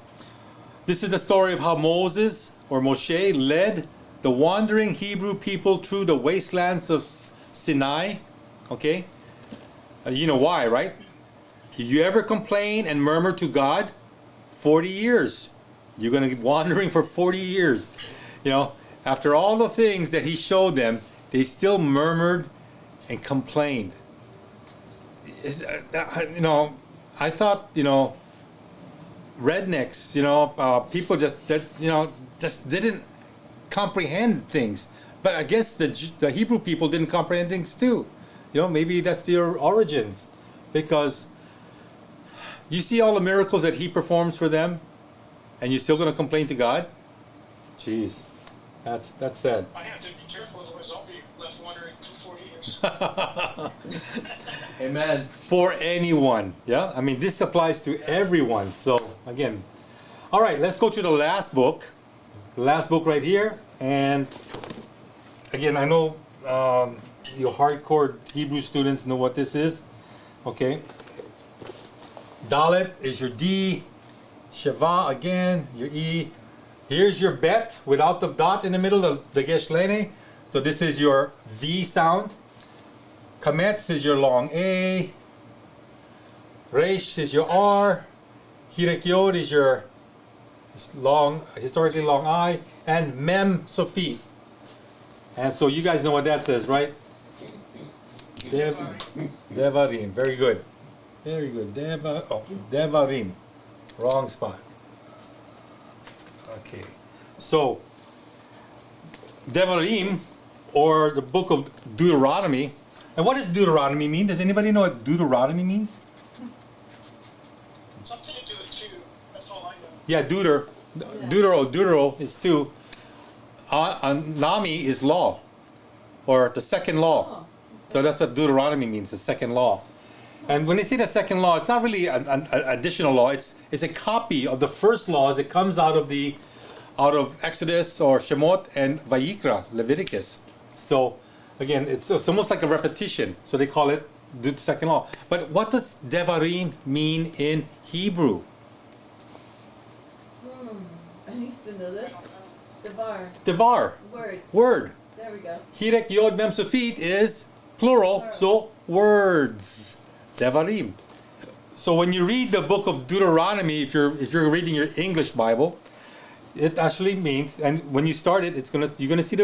this is the story of how Moses or Moshe led the wandering Hebrew people through the wastelands of Sinai. Okay, you know why, right? Did you ever complain and murmur to God? 40 years. You're going to be wandering for 40 years. You know, after all the things that he showed them, they still murmured and complained. You know, I thought, you know, rednecks, you know, people just didn't comprehend things. But I guess the Hebrew people didn't comprehend things too. You know, maybe that's their origins. Because you see all the miracles that he performs for them, and you're still going to complain to God? Jeez, that's sad. I have to be careful, otherwise I'll be left wondering for 40 years. Amen. For anyone, yeah? I mean, this applies to everyone. So, again. All right, let's go to the last book. The last book right here. And, again, I know you hardcore Hebrew students know what this is. Okay. Dalet is your D. Sheva, again, your E. Here's your bet without the dot in the middle, the geshlene. So this is your V sound. Kametz is your long A. Resh is your R. Hirek Yod is your long, historically long I. And Mem Sofi. And so you guys know what that says, right? Devarim. Very good. Very good. Devarim. Wrong spot. Okay. So, Devarim, or the book of Deuteronomy. And what does Deuteronomy mean? Does anybody know what Deuteronomy means? Something to do with two. That's all I know. Yeah, Deutero is two. Nami is law, or the second law. So that's what Deuteronomy means, the second law. And when they say the second law, it's not really an additional law. It's a copy of the first laws that comes out of Exodus or Shemot and Vayikra, Leviticus. So again, it's almost like a repetition. So they call it the second law. But what does Devarim mean in Hebrew? I used to know this. Devar. Devar. Words. Word. There we go. Hirek Yod Mem Sofit is plural, so words. Devarim. So when you read the book of Deuteronomy, if you're reading your English Bible, it actually means, and when you start it, you're gonna see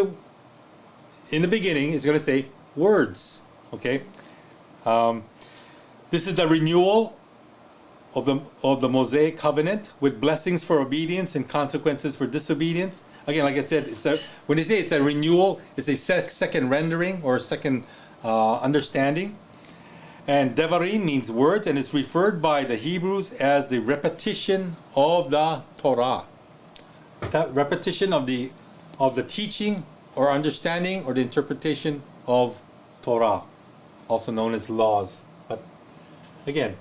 in the beginning, it's gonna say words. Okay. This is the renewal of the Mosaic covenant with blessings for obedience and consequences for disobedience. Again, like I said, when they say it's a renewal, it's a second rendering or second understanding. And Devarim means words, and it's referred by the Hebrews as the repetition of the Torah. That repetition of the teaching or understanding or the interpretation of Torah, also known as laws. But again,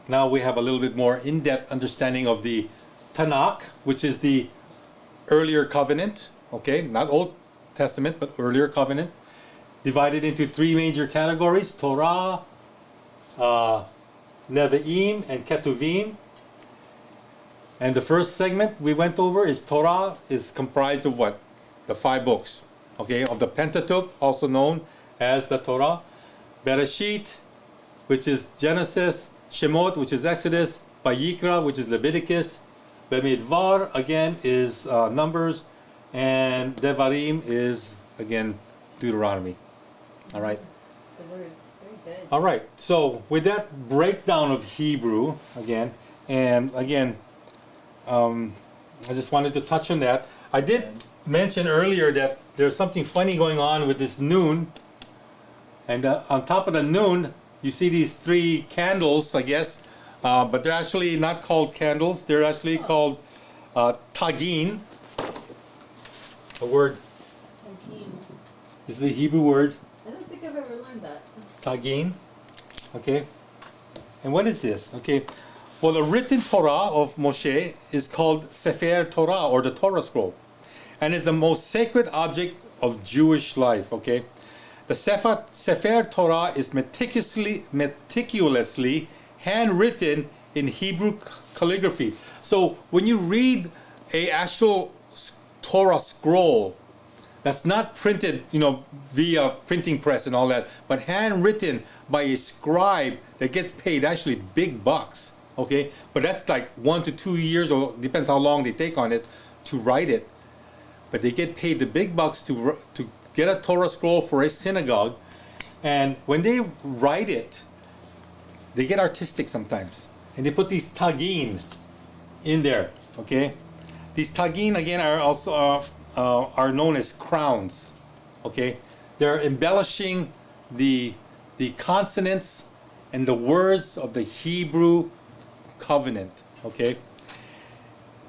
now we have a little bit more in-depth understanding of the Tanakh, which is the earlier covenant, okay, not Old Testament, but earlier covenant, divided into three major categories: Torah, Nevi'im, and Ketuvim. And the first segment we went over is Torah is comprised of what? The 5 books, okay, of the Pentateuch, also known as the Torah. Bereshit, which is Genesis. Shemot, which is Exodus. Vayikra, which is Leviticus. Bemidbar, again, is Numbers. And Devarim is, again, Deuteronomy. All right? The words. Very good. All right. So with that breakdown of Hebrew, again, I just wanted to touch on that. I did mention earlier that there's something funny going on with this noon. And on top of the noon, you see these 3 candles, I guess, but they're actually not called candles. They're actually called tagin. The word is the Hebrew word I don't think I've ever learned that. tagin. Okay. And what is this? Okay. Well, the written Torah of Moshe is called Sefer Torah, or the Torah scroll, and is the most sacred object of Jewish life. Okay. The Sefer Torah is meticulously handwritten in Hebrew calligraphy. So when you read a actual Torah scroll, that's not printed, via printing press and all that, but handwritten by a scribe that gets paid actually big bucks. Okay, but that's like 1 to 2 years, or depends how long they take on it to write it. But they get paid the big bucks to get a Torah scroll for a synagogue, and when they write it, they get artistic sometimes, and they put these tagin in there. Okay, these tagin again are also are known as crowns. Okay, they're embellishing the consonants and the words of the Hebrew covenant. Okay.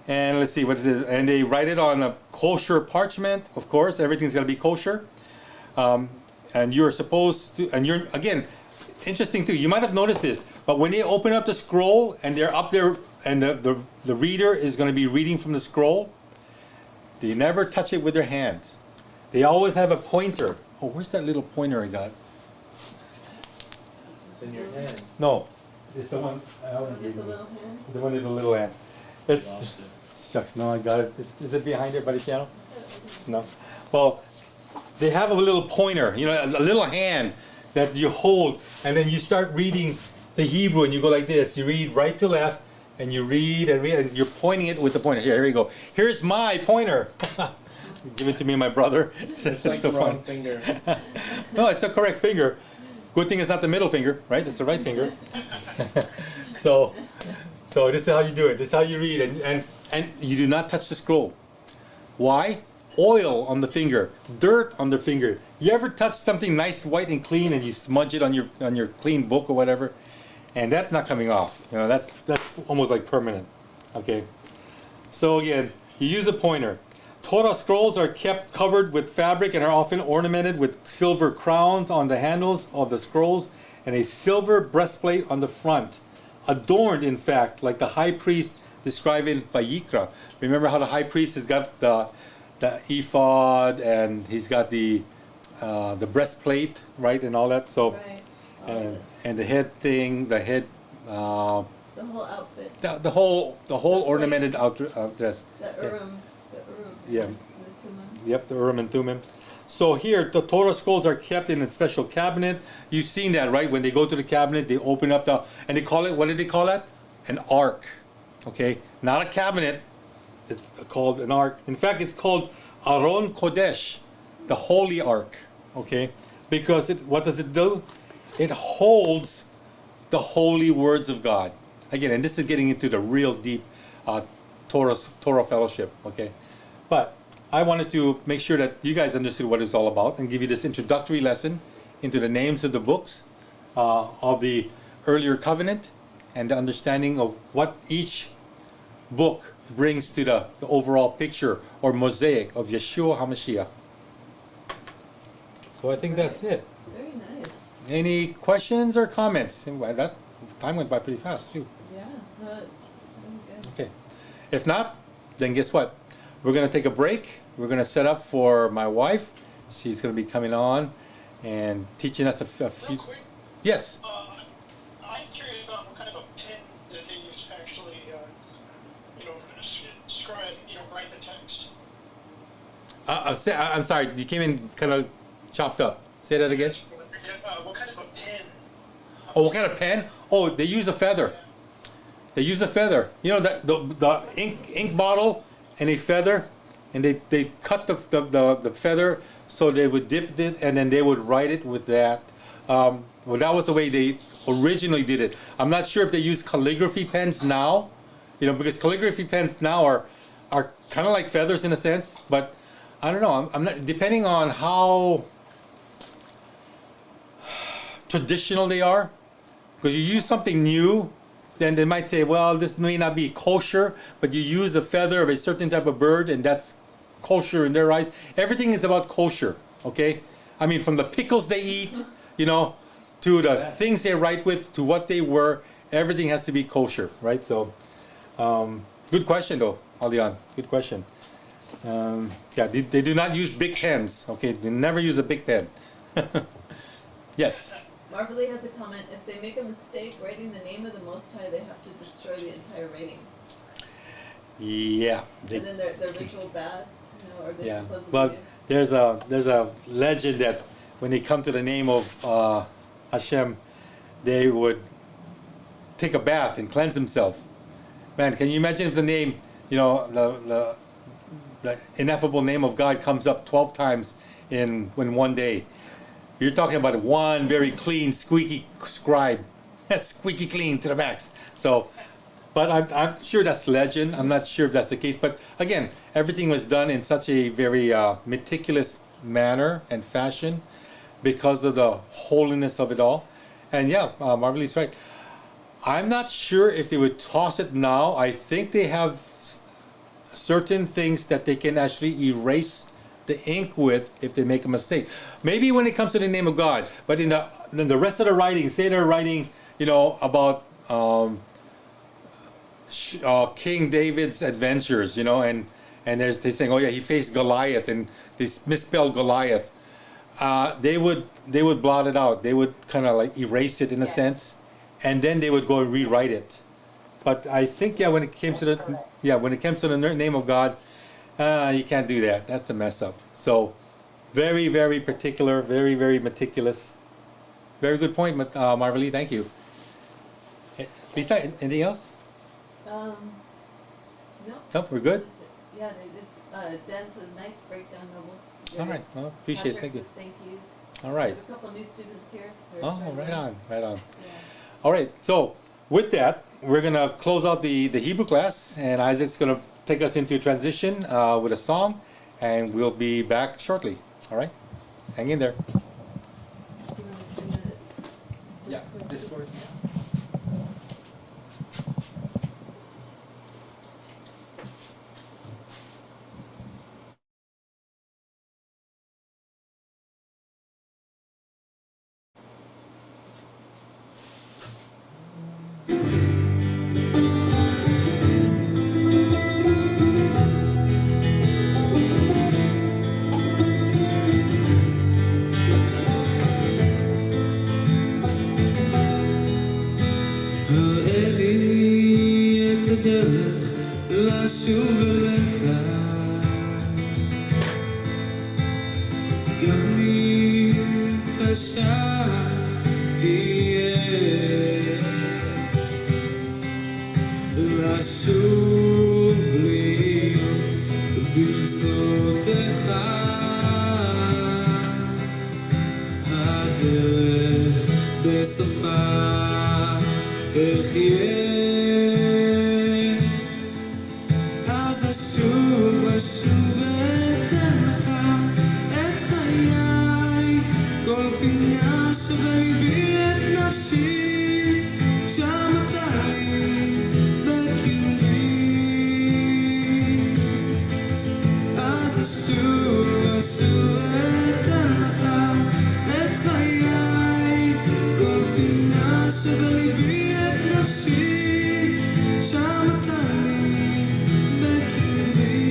And let's see, what is it? And they write it on a kosher parchment, of course. Everything's got to be kosher. And you're supposed to, and you're, again, interesting too, you might have noticed this, but when they open up the scroll and they're up there and the reader is going to be reading from the scroll, they never touch it with their hands. They always have a pointer. Oh, where's that little pointer I got? It's in your hand. No, it's the one, I don't Get the little hand. the one with the little hand. It's, Lost it. Shucks, no, I got it. Is it behind there by the piano? No. Well, they have a little pointer, you know, a little hand that you hold, and then you start reading the Hebrew, and you go like this. You read right to left, and you read and read, and you're pointing it with the pointer. Here you go. Here's my pointer. Give it to me, my brother. It's like so the wrong fun. finger. No, it's a correct finger. Good thing it's not the middle finger, right? It's the right finger. So this is how you do it. This is how you read, and you do not touch the scroll. Why? Oil on the finger, dirt on the finger. You ever touch something nice, white and clean, and you smudge it on your clean book or whatever, and that's not coming off. You know, that's almost like permanent. Okay. So again, you use a pointer. Torah scrolls are kept covered with fabric and are often ornamented with silver crowns on the handles of the scrolls and a silver breastplate on the front, adorned, in fact, like the high priest described in Vayikra. Remember how the high priest has got the ephod, and he's got the breastplate, right, and all that. So, Right. and the head thing, the head, The whole outfit. the whole ornamented dress. The Urim. Yeah. And the Tumim. Yep, the Urim and Thummim. So here, the Torah scrolls are kept in a special cabinet. You've seen that, right? When they go to the cabinet, they open up and they call it, what did they call that? An ark. Okay? Not a cabinet. It's called an ark. In fact, it's called Aron Kodesh, the holy ark. Okay? Because what does it do? It holds the holy words of God. Again, and this is getting into the real deep Torah fellowship. Okay? But I wanted to make sure that you guys understood what it's all about and give you this introductory lesson into the names of the books of the earlier covenant and the understanding of what each book brings to the overall picture or mosaic of Yeshua HaMashiach. So I think that's it. Very nice. Any questions or comments? That time went by pretty fast too. Yeah. No, it's really good. Okay. If not, then guess what? We're going to take a break. We're going to set up for my wife. She's going to be coming on and teaching us a few. Real quick, Yes. I'm curious about what kind of a pen that they use to actually, scribe, write the text. I'm sorry. You came in kind of chopped up. Say that again. What kind of a pen? Oh, what kind of pen? Oh, they use a feather. They use a feather. You know, the ink bottle and a feather, and they cut the feather so they would dip it and then they would write it with that. Well, that was the way they originally did it. I'm not sure if they use calligraphy pens now, because calligraphy pens now are kind of like feathers in a sense, but I don't know. I'm not, depending on how traditional they are, because you use something new, then they might say, well, this may not be kosher, but you use the feather of a certain type of bird, and that's kosher in their eyes. Everything is about kosher, okay? I mean, from the pickles they eat, to the things they write with, to what they wear, everything has to be kosher, right? So, good question, though, Alian. Good question. Yeah, they do not use big pens, okay? They never use a big pen. Yes. Marvelly has a comment. If they make a mistake writing the name of the Most High, they have to destroy the entire writing. Yeah. And then their ritual baths, or they Yeah. supposedly But do. there's a legend that when they come to the name of Hashem, they would take a bath and cleanse themselves. Man, can you imagine if the name, the ineffable name of God comes up 12 times in one day? You're talking about one very clean, squeaky scribe. Squeaky clean to the max. So, but I'm sure that's legend. I'm not sure if that's the case. But again, everything was done in such a very meticulous manner and fashion because of the holiness of it all. And yeah, Marvelly's right. I'm not sure if they would toss it now. I think they have certain things that they can actually erase the ink with if they make a mistake. Maybe when it comes to the name of God, but in the rest of the writing, say they're writing, about King David's adventures, and they're saying, oh yeah, he faced Goliath and they misspelled Goliath. They would blot it out. They would kind of like erase it in a sense, and then they would go and rewrite it. But I think when it comes to the name of God, you can't do that. That's a mess up. So very, very particular, very, very meticulous. Very good point, Marvalee. Thank you. Lisa, anything else? No. Nope, we're good. Yeah, Dan says nice breakdown, Noble. All right. Well, appreciate it. Thank you. Says thank you. All We right. have a couple new students here. Oh, right on, right on. Yeah. All right. So with that, we're gonna close out the Hebrew class, and Isaac's gonna take us into transition with a song, and we'll be back shortly. All right. Hang in there. You wanna turn the Discord. הראה לי את הדרך לשוב אליך, גם אם קשה תהיה, לשוב להיות ברצותך. הדרך בסופה אחיה, אז אשוב ואתן לך את חיי, כל פינה שבליבי את נפשי, שם אתה לי בקרבי. אז אשוב ואתן לך את חיי, כל פינה שבליבי את נפשי, שם אתה לי בקרבי.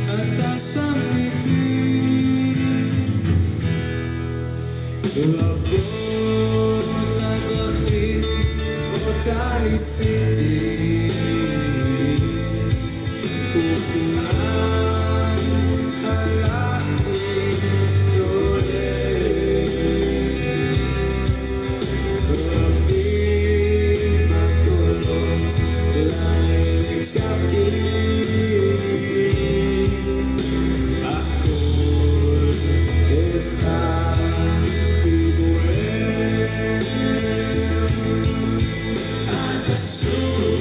אתה שם איתי, רבות הדרכים אותה ניסיתי, וכולן הלכתי טועה. רבים הקולות להם הקשבתי, הכל אחד דיבורם. אז אשוב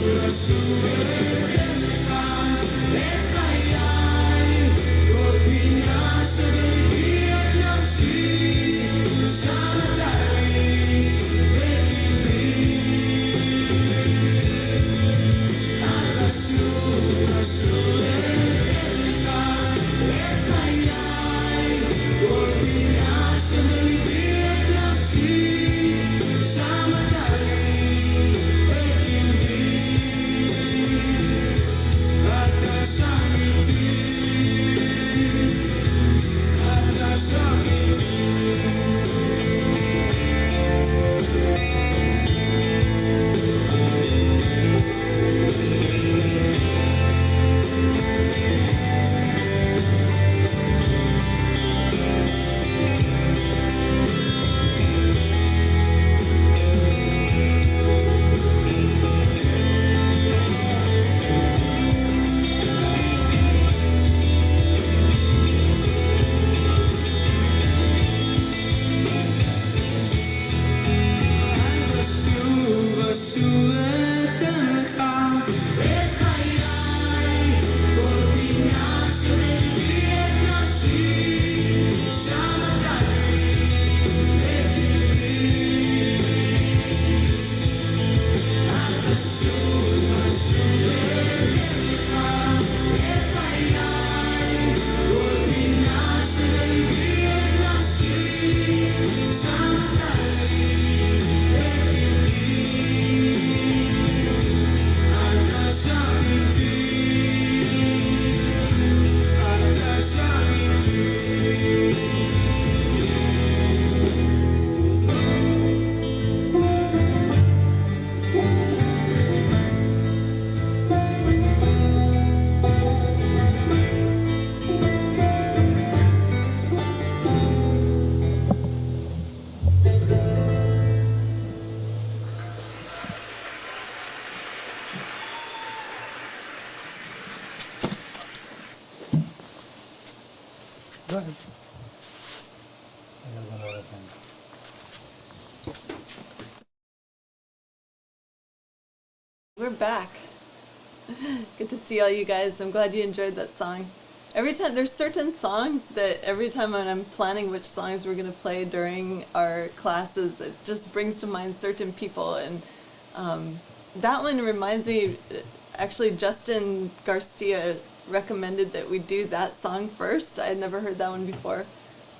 we're back. Good to see all you guys. I'm glad you enjoyed that song. Every time, there's certain songs that every time when I'm planning which songs we're going to play during our classes, it just brings to mind certain people. And that one reminds me, actually, Justin Garcia recommended that we do that song first. I had never heard that one before.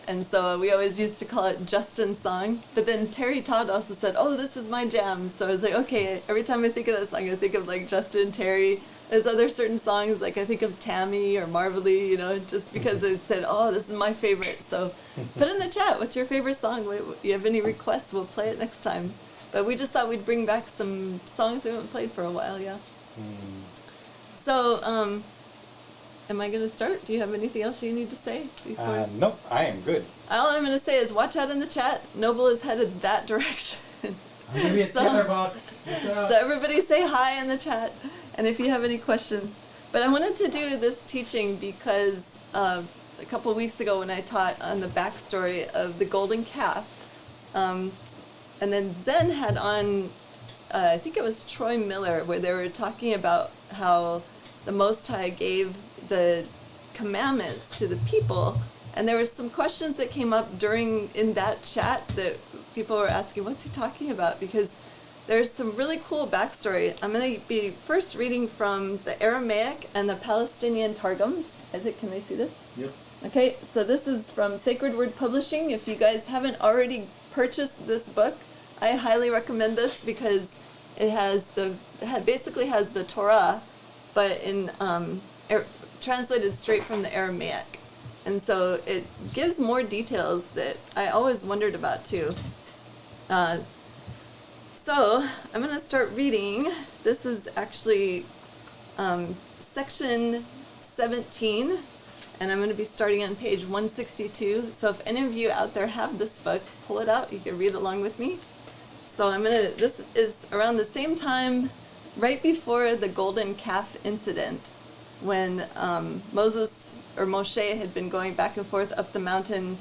And so we always used to call it Justin's song. But then Terry Todd also said, oh, this is my jam. So I was like, okay, every time I think of that song, I think of like Justin, Terry. There's other certain songs, like I think of Tammy or Marvelly, you know, just because it said, oh, this is my favorite. So put in the chat, what's your favorite song? You have any requests? We'll play it next time. But we just thought we'd bring back some songs we haven't played for a while, yeah. So, am I going to start? Do you have anything else you need to say before? Nope, I am good. All I'm going to say is watch out in the chat. Noble is headed that direction. I'm gonna be a tinderbox. So everybody say hi in the chat, and if you have any questions. But I wanted to do this teaching because a couple of weeks ago when I taught on the backstory of the golden calf, and then Zen had on, I think it was Troy Miller, where they were talking about how the Most High gave the commandments to the people, and there were some questions that came up in that chat that people were asking, what's he talking about? Because there's some really cool backstory. I'm going to be first reading from the Aramaic and the Palestinian Targums. Isaac, can they see this? Yep. Okay, so this is from Sacred Word Publishing. If you guys haven't already purchased this book, I highly recommend this because it basically has the Torah, but in translated straight from the Aramaic. And so it gives more details that I always wondered about too. So I'm going to start reading. This is actually section 17, and I'm going to be starting on page 162. So if any of you out there have this book, pull it out. You can read along with me. So this is around the same time, right before the golden calf incident, when Moshe had been going back and forth up the mountain,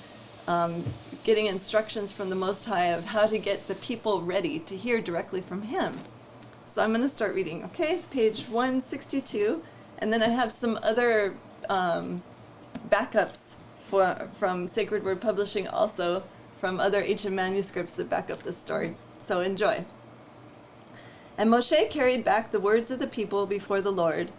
getting instructions from the Most High of how to get the people ready to hear directly from him. So I'm going to start reading, okay? Page 162, and then I have some other backups from Sacred Word Publishing also, from other ancient manuscripts that back up this story. So enjoy. And Moshe carried back the words of the people before the Lord.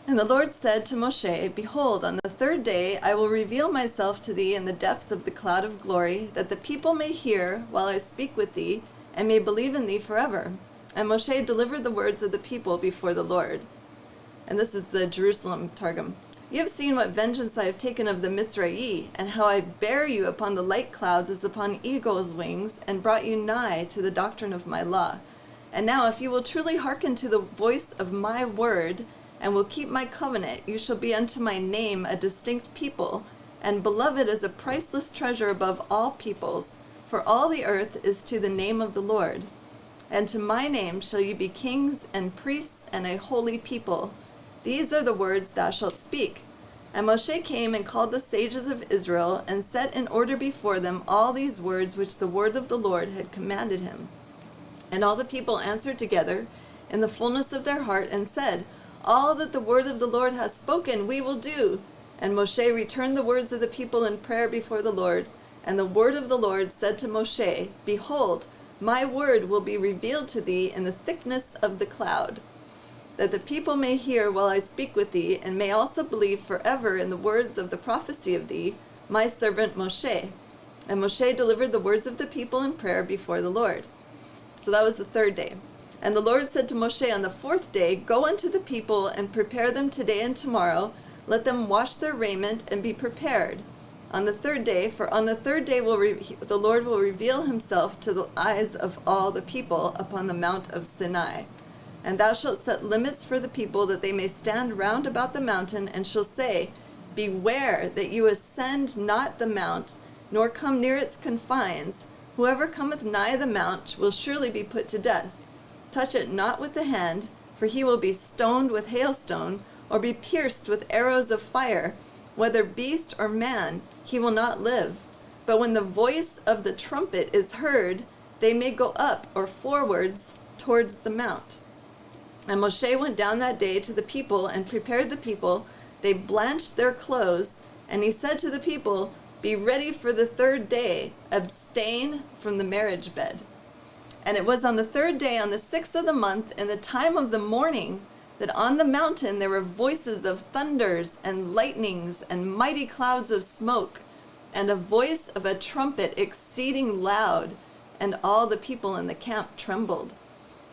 And the Lord said to Moshe, behold, on the third day I will reveal myself to thee in the depth of the cloud of glory, that the people may hear while I speak with thee, and may believe in thee forever. And Moshe delivered the words of the people before the Lord. And this is the Jerusalem Targum. You have seen what vengeance I have taken of the Mizrahi, and how I bear you upon the light clouds as upon eagle's wings, and brought you nigh to the doctrine of my law. And now if you will truly hearken to the voice of my word, and will keep my covenant, you shall be unto my name a distinct people, and beloved as a priceless treasure above all peoples, for all the earth is to the name of the Lord. And to my name shall you be kings and priests and a holy people. These are the words thou shalt speak. And Moshe came and called the sages of Israel, and set in order before them all these words which the word of the Lord had commanded him. And all the people answered together in the fullness of their heart, and said, all that the word of the Lord hath spoken, we will do. And Moshe returned the words of the people in prayer before the Lord. And the word of the Lord said to Moshe, behold, my word will be revealed to thee in the thickness of the cloud, that the people may hear while I speak with thee, and may also believe forever in the words of the prophecy of thee, my servant Moshe. And Moshe delivered the words of the people in prayer before the Lord. So that was the third day. And the Lord said to Moshe on the fourth day, go unto the people and prepare them today and tomorrow. Let them wash their raiment and be prepared. On the third day, for on the third day the Lord will reveal himself to the eyes of all the people upon the mount of Sinai. And thou shalt set limits for the people, that they may stand round about the mountain, and shall say, beware that you ascend not the mount, nor come near its confines. Whoever cometh nigh the mount will surely be put to death. Touch it not with the hand, for he will be stoned with hailstone, or be pierced with arrows of fire. Whether beast or man, he will not live. But when the voice of the trumpet is heard, they may go up or forwards towards the mount. And Moshe went down that day to the people and prepared the people. They blanched their clothes, and he said to the people, "Be ready for the third day. Abstain from the marriage bed." And it was on the third day, on the 6th of the month, in the time of the morning, that on the mountain there were voices of thunders and lightnings and mighty clouds of smoke, and a voice of a trumpet exceeding loud, and all the people in the camp trembled.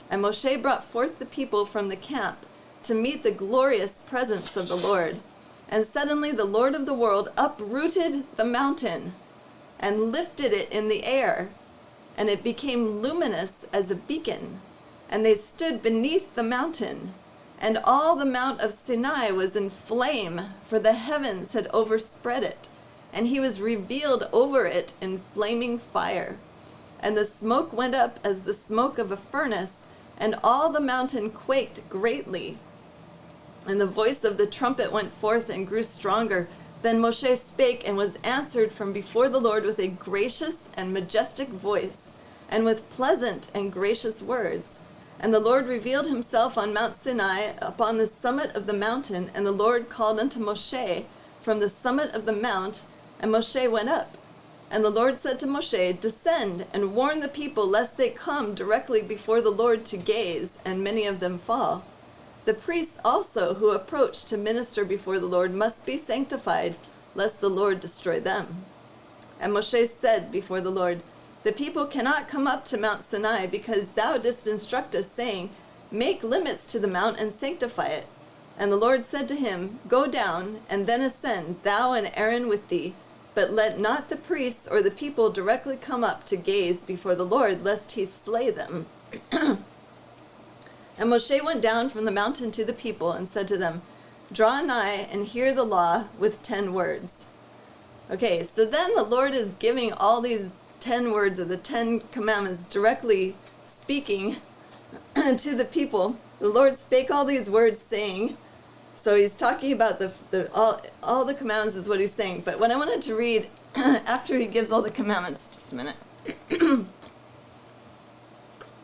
And Moshe brought forth the people from the camp to meet the glorious presence of the Lord. And suddenly the Lord of the world uprooted the mountain and lifted it in the air, and it became luminous as a beacon. And they stood beneath the mountain, and all the mount of Sinai was in flame, for the heavens had overspread it, and he was revealed over it in flaming fire. And the smoke went up as the smoke of a furnace, and all the mountain quaked greatly. And the voice of the trumpet went forth and grew stronger. Then Moshe spake and was answered from before the Lord with a gracious and majestic voice, and with pleasant and gracious words. And the Lord revealed himself on Mount Sinai upon the summit of the mountain, and the Lord called unto Moshe from the summit of the mount, and Moshe went up. And the Lord said to Moshe, "Descend and warn the people, lest they come directly before the Lord to gaze, and many of them fall. The priests also who approach to minister before the Lord must be sanctified, lest the Lord destroy them." And Moshe said before the Lord, "The people cannot come up to Mount Sinai, because thou didst instruct us, saying, Make limits to the mount and sanctify it. And the Lord said to him, Go down, and then ascend, thou and Aaron with thee. But let not the priests or the people directly come up to gaze before the Lord, lest he slay them." And Moshe went down from the mountain to the people and said to them, "Draw nigh and hear the law with 10 words. Okay, so then the Lord is giving all these 10 words of the 10 commandments directly speaking to the people. The Lord spake all these words, saying, so he's talking about all the commandments is what he's saying. But what I wanted to read after he gives all the commandments, just a minute. Is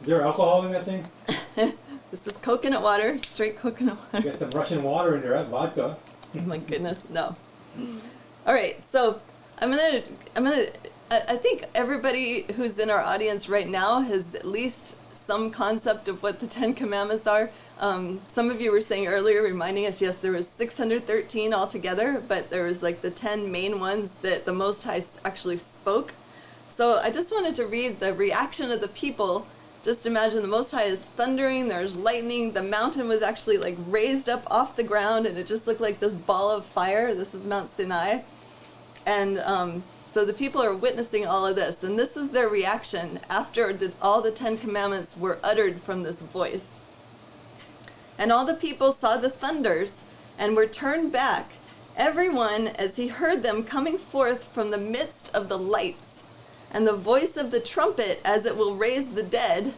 there alcohol in that thing? This is coconut water, straight coconut You water. got some Russian water in there, vodka. Oh my goodness, no. All right, so I think everybody who's in our audience right now has at least some concept of what the 10 commandments are. Some of you were saying earlier, reminding us, yes, there was 613 altogether, but there was like the 10 main ones that the Most High actually spoke. So I just wanted to read the reaction of the people. Just imagine the Most High is thundering, there's lightning, the mountain was actually like raised up off the ground, and it just looked like this ball of fire. This is Mount Sinai. And so the people are witnessing all of this, and this is their reaction after all the 10 commandments were uttered from this voice. And all the people saw the thunders and were turned back, everyone as he heard them coming forth from the midst of the lights, and the voice of the trumpet as it will raise the dead,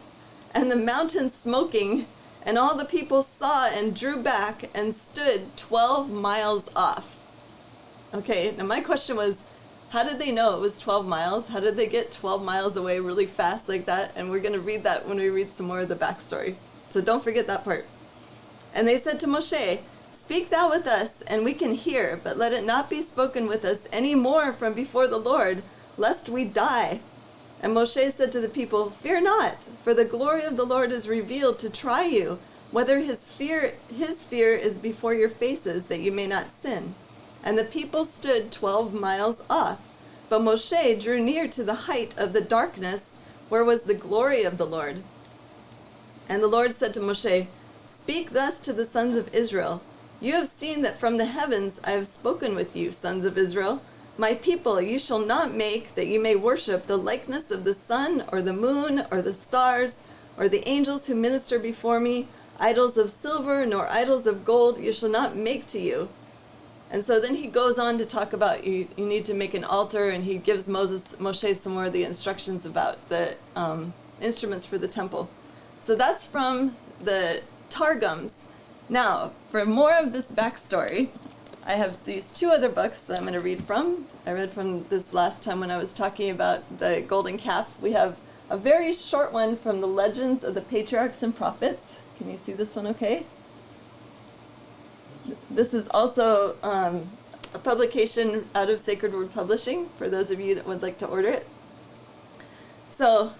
and the mountain smoking, and all the people saw and drew back and stood 12 miles off. Okay, now my question was, how did they know it was 12 miles? How did they get 12 miles away really fast like that? And we're going to read that when we read some more of the backstory. So don't forget that part. And they said to Moshe, "Speak thou with us, and we can hear, but let it not be spoken with us any more from before the Lord, lest we die." And Moshe said to the people, "Fear not, for the glory of the Lord is revealed to try you, whether his fear is before your faces, that you may not sin." And the people stood 12 miles off. But Moshe drew near to the height of the darkness, where was the glory of the Lord. And the Lord said to Moshe, "Speak thus to the sons of Israel. You have seen that from the heavens I have spoken with you, sons of Israel. My people, you shall not make, that you may worship the likeness of the sun, or the moon, or the stars, or the angels who minister before me. Idols of silver, nor idols of gold, you shall not make to you." And so then he goes on to talk about you need to make an altar, and he gives Moshe some more of the instructions about the instruments for the temple. So that's from the Targums. Now, for more of this backstory, I have these 2 other books that I'm going to read from. I read from this last time when I was talking about the golden calf. We have a very short one from the Legends of the Patriarchs and Prophets. Can you see this one okay? This is also a publication out of Sacred Word Publishing for those of you that would like to order it. So,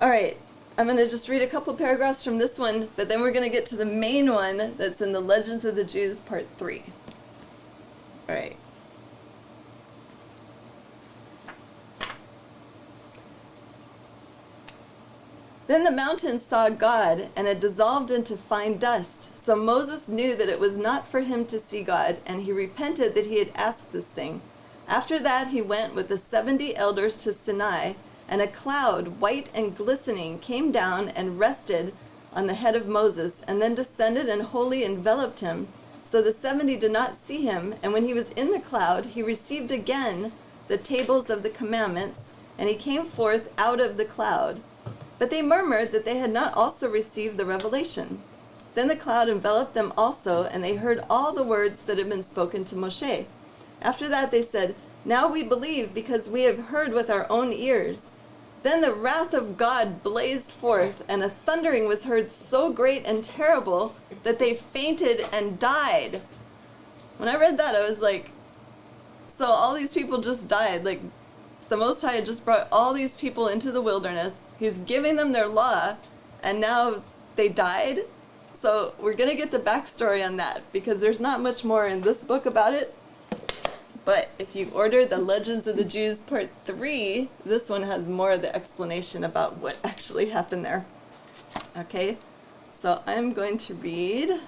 all right, I'm going to just read a couple paragraphs from this one, but then we're going to get to the main one that's in the Legends of the Jews, part 3. All right. Then the mountains saw God, and it dissolved into fine dust. So Moses knew that it was not for him to see God, and he repented that he had asked this thing. After that he went with the 70 elders to Sinai, and a cloud, white and glistening, came down and rested on the head of Moses, and then descended and wholly enveloped him. So the 70 did not see him, and when he was in the cloud, he received again the tables of the commandments, and he came forth out of the cloud. But they murmured that they had not also received the revelation. Then the cloud enveloped them also, and they heard all the words that had been spoken to Moshe. After that they said, "Now we believe because we have heard with our own ears." Then the wrath of God blazed forth, and a thundering was heard so great and terrible that they fainted and died. When I read that, I was like, so all these people just died. Like, the Most High had just brought all these people into the wilderness. He's giving them their law, and now they died. So we're going to get the backstory on that, because there's not much more in this book about it. But if you order the Legends of the Jews part 3, this one has more of the explanation about what actually happened there. Okay, so I'm going to read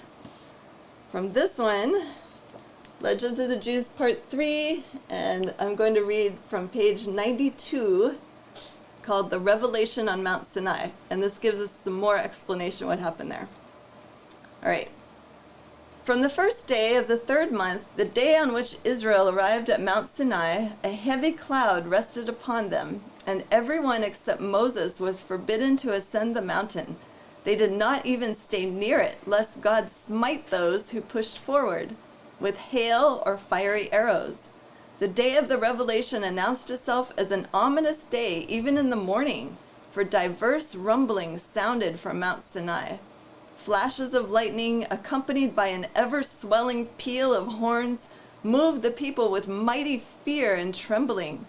from this one, Legends of the Jews part 3, and I'm going to read from page 92, called The Revelation on Mount Sinai. And this gives us some more explanation what happened there. All right. From the first day of the 3rd month, the day on which Israel arrived at Mount Sinai, a heavy cloud rested upon them, and everyone except Moses was forbidden to ascend the mountain. They did not even stay near it, lest God smite those who pushed forward with hail or fiery arrows. The day of the revelation announced itself as an ominous day, even in the morning, for diverse rumblings sounded from Mount Sinai. Flashes of lightning, accompanied by an ever-swelling peal of horns, moved the people with mighty fear and trembling.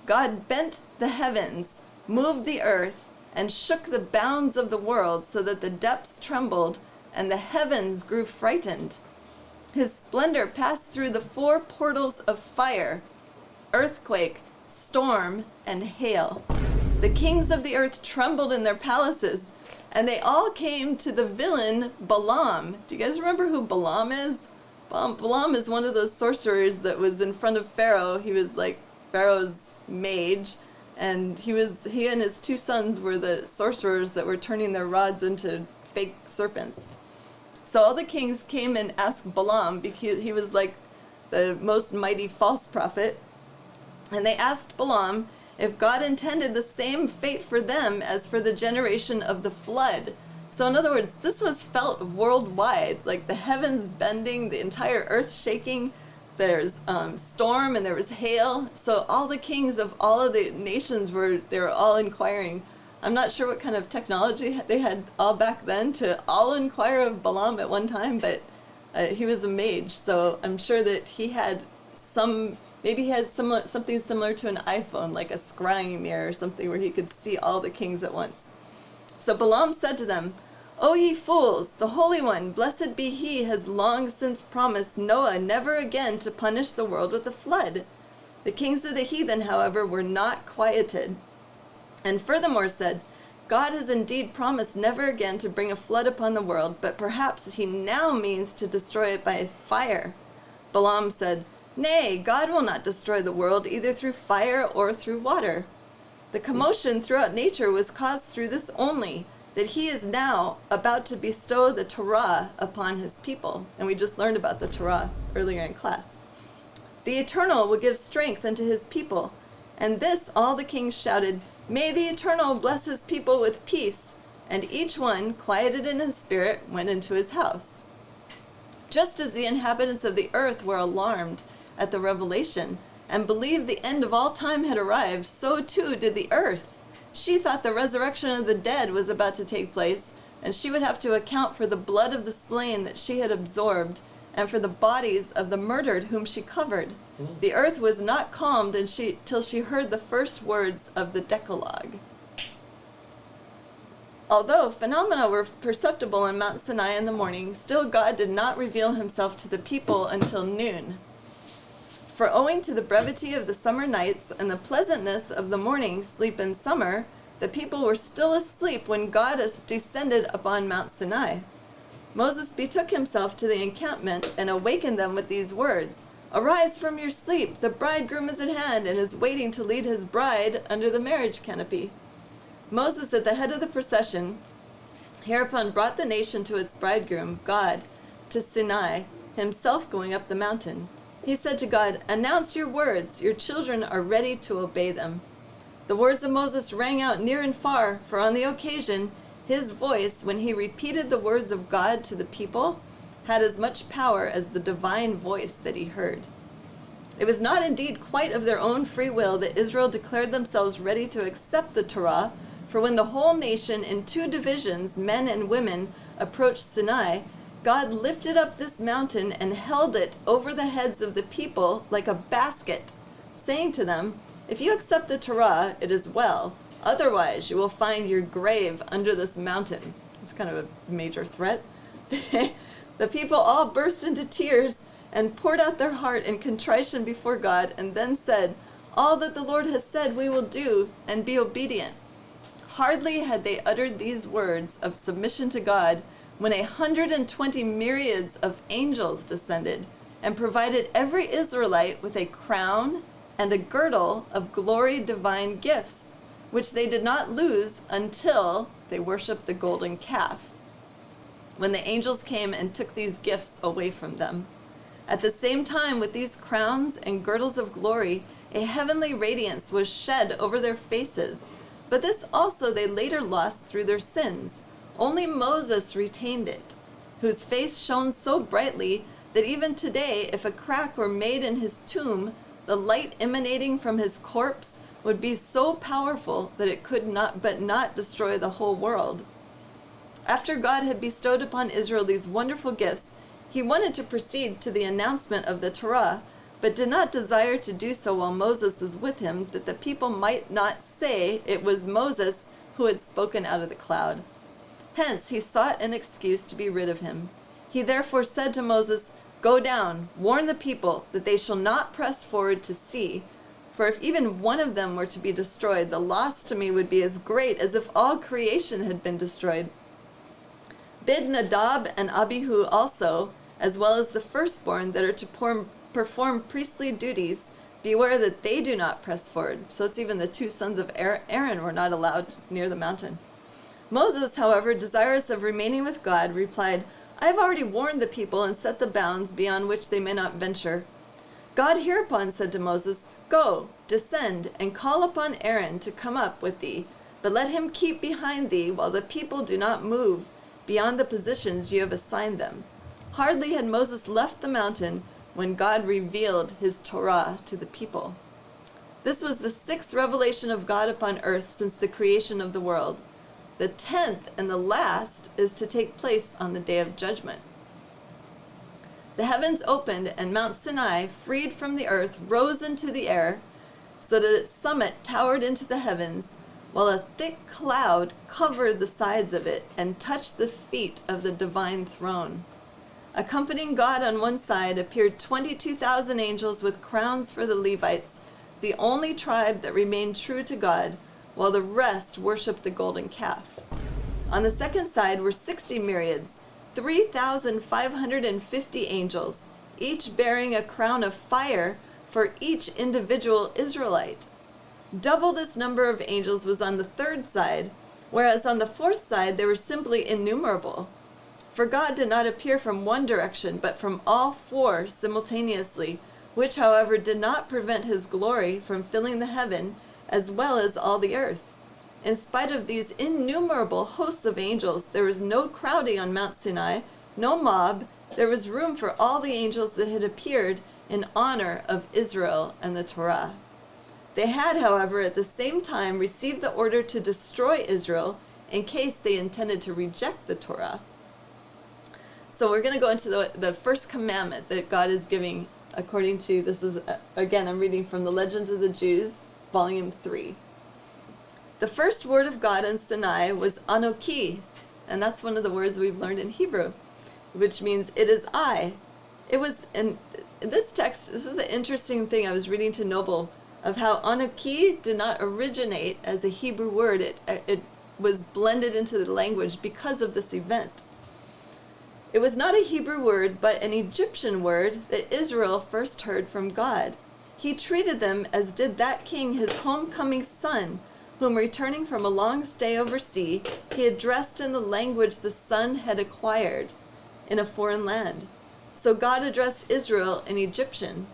God bent the heavens, moved the earth, and shook the bounds of the world so that the depths trembled and the heavens grew frightened. His splendor passed through the 4 portals of fire, earthquake, storm, and hail. The kings of the earth trembled in their palaces, and they all came to the villain Balaam. Do you guys remember who Balaam is? Balaam is one of those sorcerers that was in front of Pharaoh. He was like Pharaoh's mage, and he and his 2 sons were the sorcerers that were turning their rods into fake serpents. So all the kings came and asked Balaam, because he was like the most mighty false prophet, and they asked Balaam if God intended the same fate for them as for the generation of the flood. So in other words, this was felt worldwide, like the heavens bending, the entire earth shaking. There's storm and there was hail. So all the kings of all of the nations were all inquiring. I'm not sure what kind of technology they had all back then to all inquire of Balaam at one time, but he was a mage, so I'm sure that he had maybe he had something similar to an iPhone, like a scrying mirror or something where he could see all the kings at once. So Balaam said to them, "O ye fools, the Holy One, blessed be he, has long since promised Noah never again to punish the world with a flood." The kings of the heathen, however, were not quieted, and furthermore said, "God has indeed promised never again to bring a flood upon the world, but perhaps he now means to destroy it by fire." Balaam said, "Nay, God will not destroy the world either through fire or through water. The commotion throughout nature was caused through this only, that he is now about to bestow the Torah upon his people." And we just learned about the Torah earlier in class. "The Eternal will give strength unto his people." And this all the kings shouted, "May the Eternal bless his people with peace." And each one, quieted in his spirit, went into his house. Just as the inhabitants of the earth were alarmed at the revelation, and believed the end of all time had arrived, so too did the earth. She thought the resurrection of the dead was about to take place, and she would have to account for the blood of the slain that she had absorbed, and for the bodies of the murdered whom she covered. The earth was not calmed till she heard the first words of the Decalogue. Although phenomena were perceptible on Mount Sinai in the morning, still God did not reveal himself to the people until noon. For owing to the brevity of the summer nights and the pleasantness of the morning sleep in summer, the people were still asleep when God descended upon Mount Sinai. Moses betook himself to the encampment and awakened them with these words, "Arise from your sleep, the bridegroom is at hand and is waiting to lead his bride under the marriage canopy." Moses, at the head of the procession, hereupon brought the nation to its bridegroom, God, to Sinai, himself going up the mountain. He said to God, "Announce your words, your children are ready to obey them." The words of Moses rang out near and far, for on the occasion, his voice, when he repeated the words of God to the people, had as much power as the divine voice that he heard. It was not indeed quite of their own free will that Israel declared themselves ready to accept the Torah, for when the whole nation in two divisions, men and women, approached Sinai, God lifted up this mountain and held it over the heads of the people like a basket, saying to them, "If you accept the Torah, it is well. Otherwise, you will find your grave under this mountain." It's kind of a major threat. The people all burst into tears and poured out their heart in contrition before God, and then said, "All that the Lord has said we will do, and be obedient." Hardly had they uttered these words of submission to God when 120 myriads of angels descended and provided every Israelite with a crown and a girdle of glory divine gifts, which they did not lose until they worshiped the golden calf, when the angels came and took these gifts away from them. At the same time, with these crowns and girdles of glory, a heavenly radiance was shed over their faces, but this also they later lost through their sins. Only Moses retained it, whose face shone so brightly that even today, if a crack were made in his tomb, the light emanating from his corpse would be so powerful that it could not destroy the whole world. After God had bestowed upon Israel these wonderful gifts, he wanted to proceed to the announcement of the Torah, but did not desire to do so while Moses was with him, that the people might not say it was Moses who had spoken out of the cloud. Hence he sought an excuse to be rid of him. He therefore said to Moses, "Go down, warn the people that they shall not press forward to see, for if even one of them were to be destroyed, the loss to me would be as great as if all creation had been destroyed. Bid Nadab and Abihu also, as well as the firstborn that are to perform priestly duties, beware that they do not press forward." So it's even the two sons of Aaron were not allowed near the mountain. Moses, however, desirous of remaining with God, replied, "I have already warned the people and set the bounds beyond which they may not venture." God hereupon said to Moses, "Go, descend, and call upon Aaron to come up with thee, but let him keep behind thee while the people do not move beyond the positions you have assigned them." Hardly had Moses left the mountain when God revealed his Torah to the people. This was the 6th revelation of God upon earth since the creation of the world. The 10th and the last is to take place on the day of judgment. The heavens opened, and Mount Sinai, freed from the earth, rose into the air, so that its summit towered into the heavens, while a thick cloud covered the sides of it and touched the feet of the divine throne. Accompanying God on one side appeared 22,000 angels with crowns for the Levites, the only tribe that remained true to God, while the rest worshipped the golden calf. On the second side were 60 myriads, 3,550 angels, each bearing a crown of fire for each individual Israelite. Double this number of angels was on the third side, whereas on the fourth side they were simply innumerable. For God did not appear from one direction, but from all four simultaneously, which, however, did not prevent his glory from filling the heaven as well as all the earth. In spite of these innumerable hosts of angels, there was no crowding on Mount Sinai, no mob. There was room for all the angels that had appeared in honor of Israel and the Torah. They had, however, at the same time received the order to destroy Israel in case they intended to reject the Torah. So we're going to go into the first commandment that God is giving according to, this is, again, I'm reading from the Legends of the Jews, Volume 3. The first word of God in Sinai was Anoki, and that's one of the words we've learned in Hebrew, which means it is I. It was, in this text, this is an interesting thing I was reading to Noble, of how Anoki did not originate as a Hebrew word. It was blended into the language because of this event. It was not a Hebrew word, but an Egyptian word that Israel first heard from God. He treated them as did that king his homecoming son, whom returning from a long stay overseas, he addressed in the language the son had acquired in a foreign land. So God addressed Israel in Egyptian,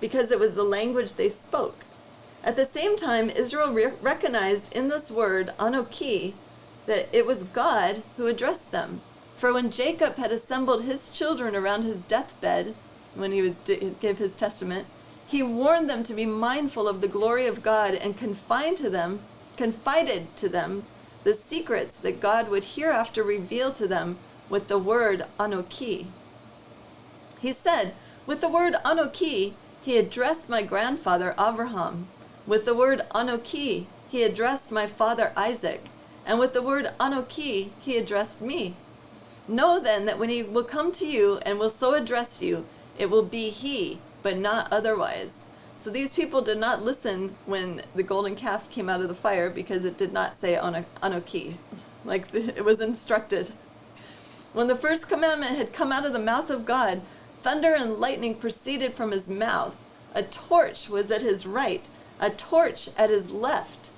because it was the language they spoke. At the same time, Israel recognized in this word, Anoki, that it was God who addressed them. For when Jacob had assembled his children around his deathbed, when he would give his testament, he warned them to be mindful of the glory of God and confided to them the secrets that God would hereafter reveal to them with the word Anoki. He said, with the word Anoki, he addressed my grandfather Abraham. With the word Anoki, he addressed my father Isaac. And with the word Anoki, he addressed me. Know then that when he will come to you and will so address you, it will be he, but not otherwise. So these people did not listen when the golden calf came out of the fire, because it did not say Anoki, like it was instructed. When the first commandment had come out of the mouth of God, thunder and lightning proceeded from his mouth. A torch was at his right, a torch at his left,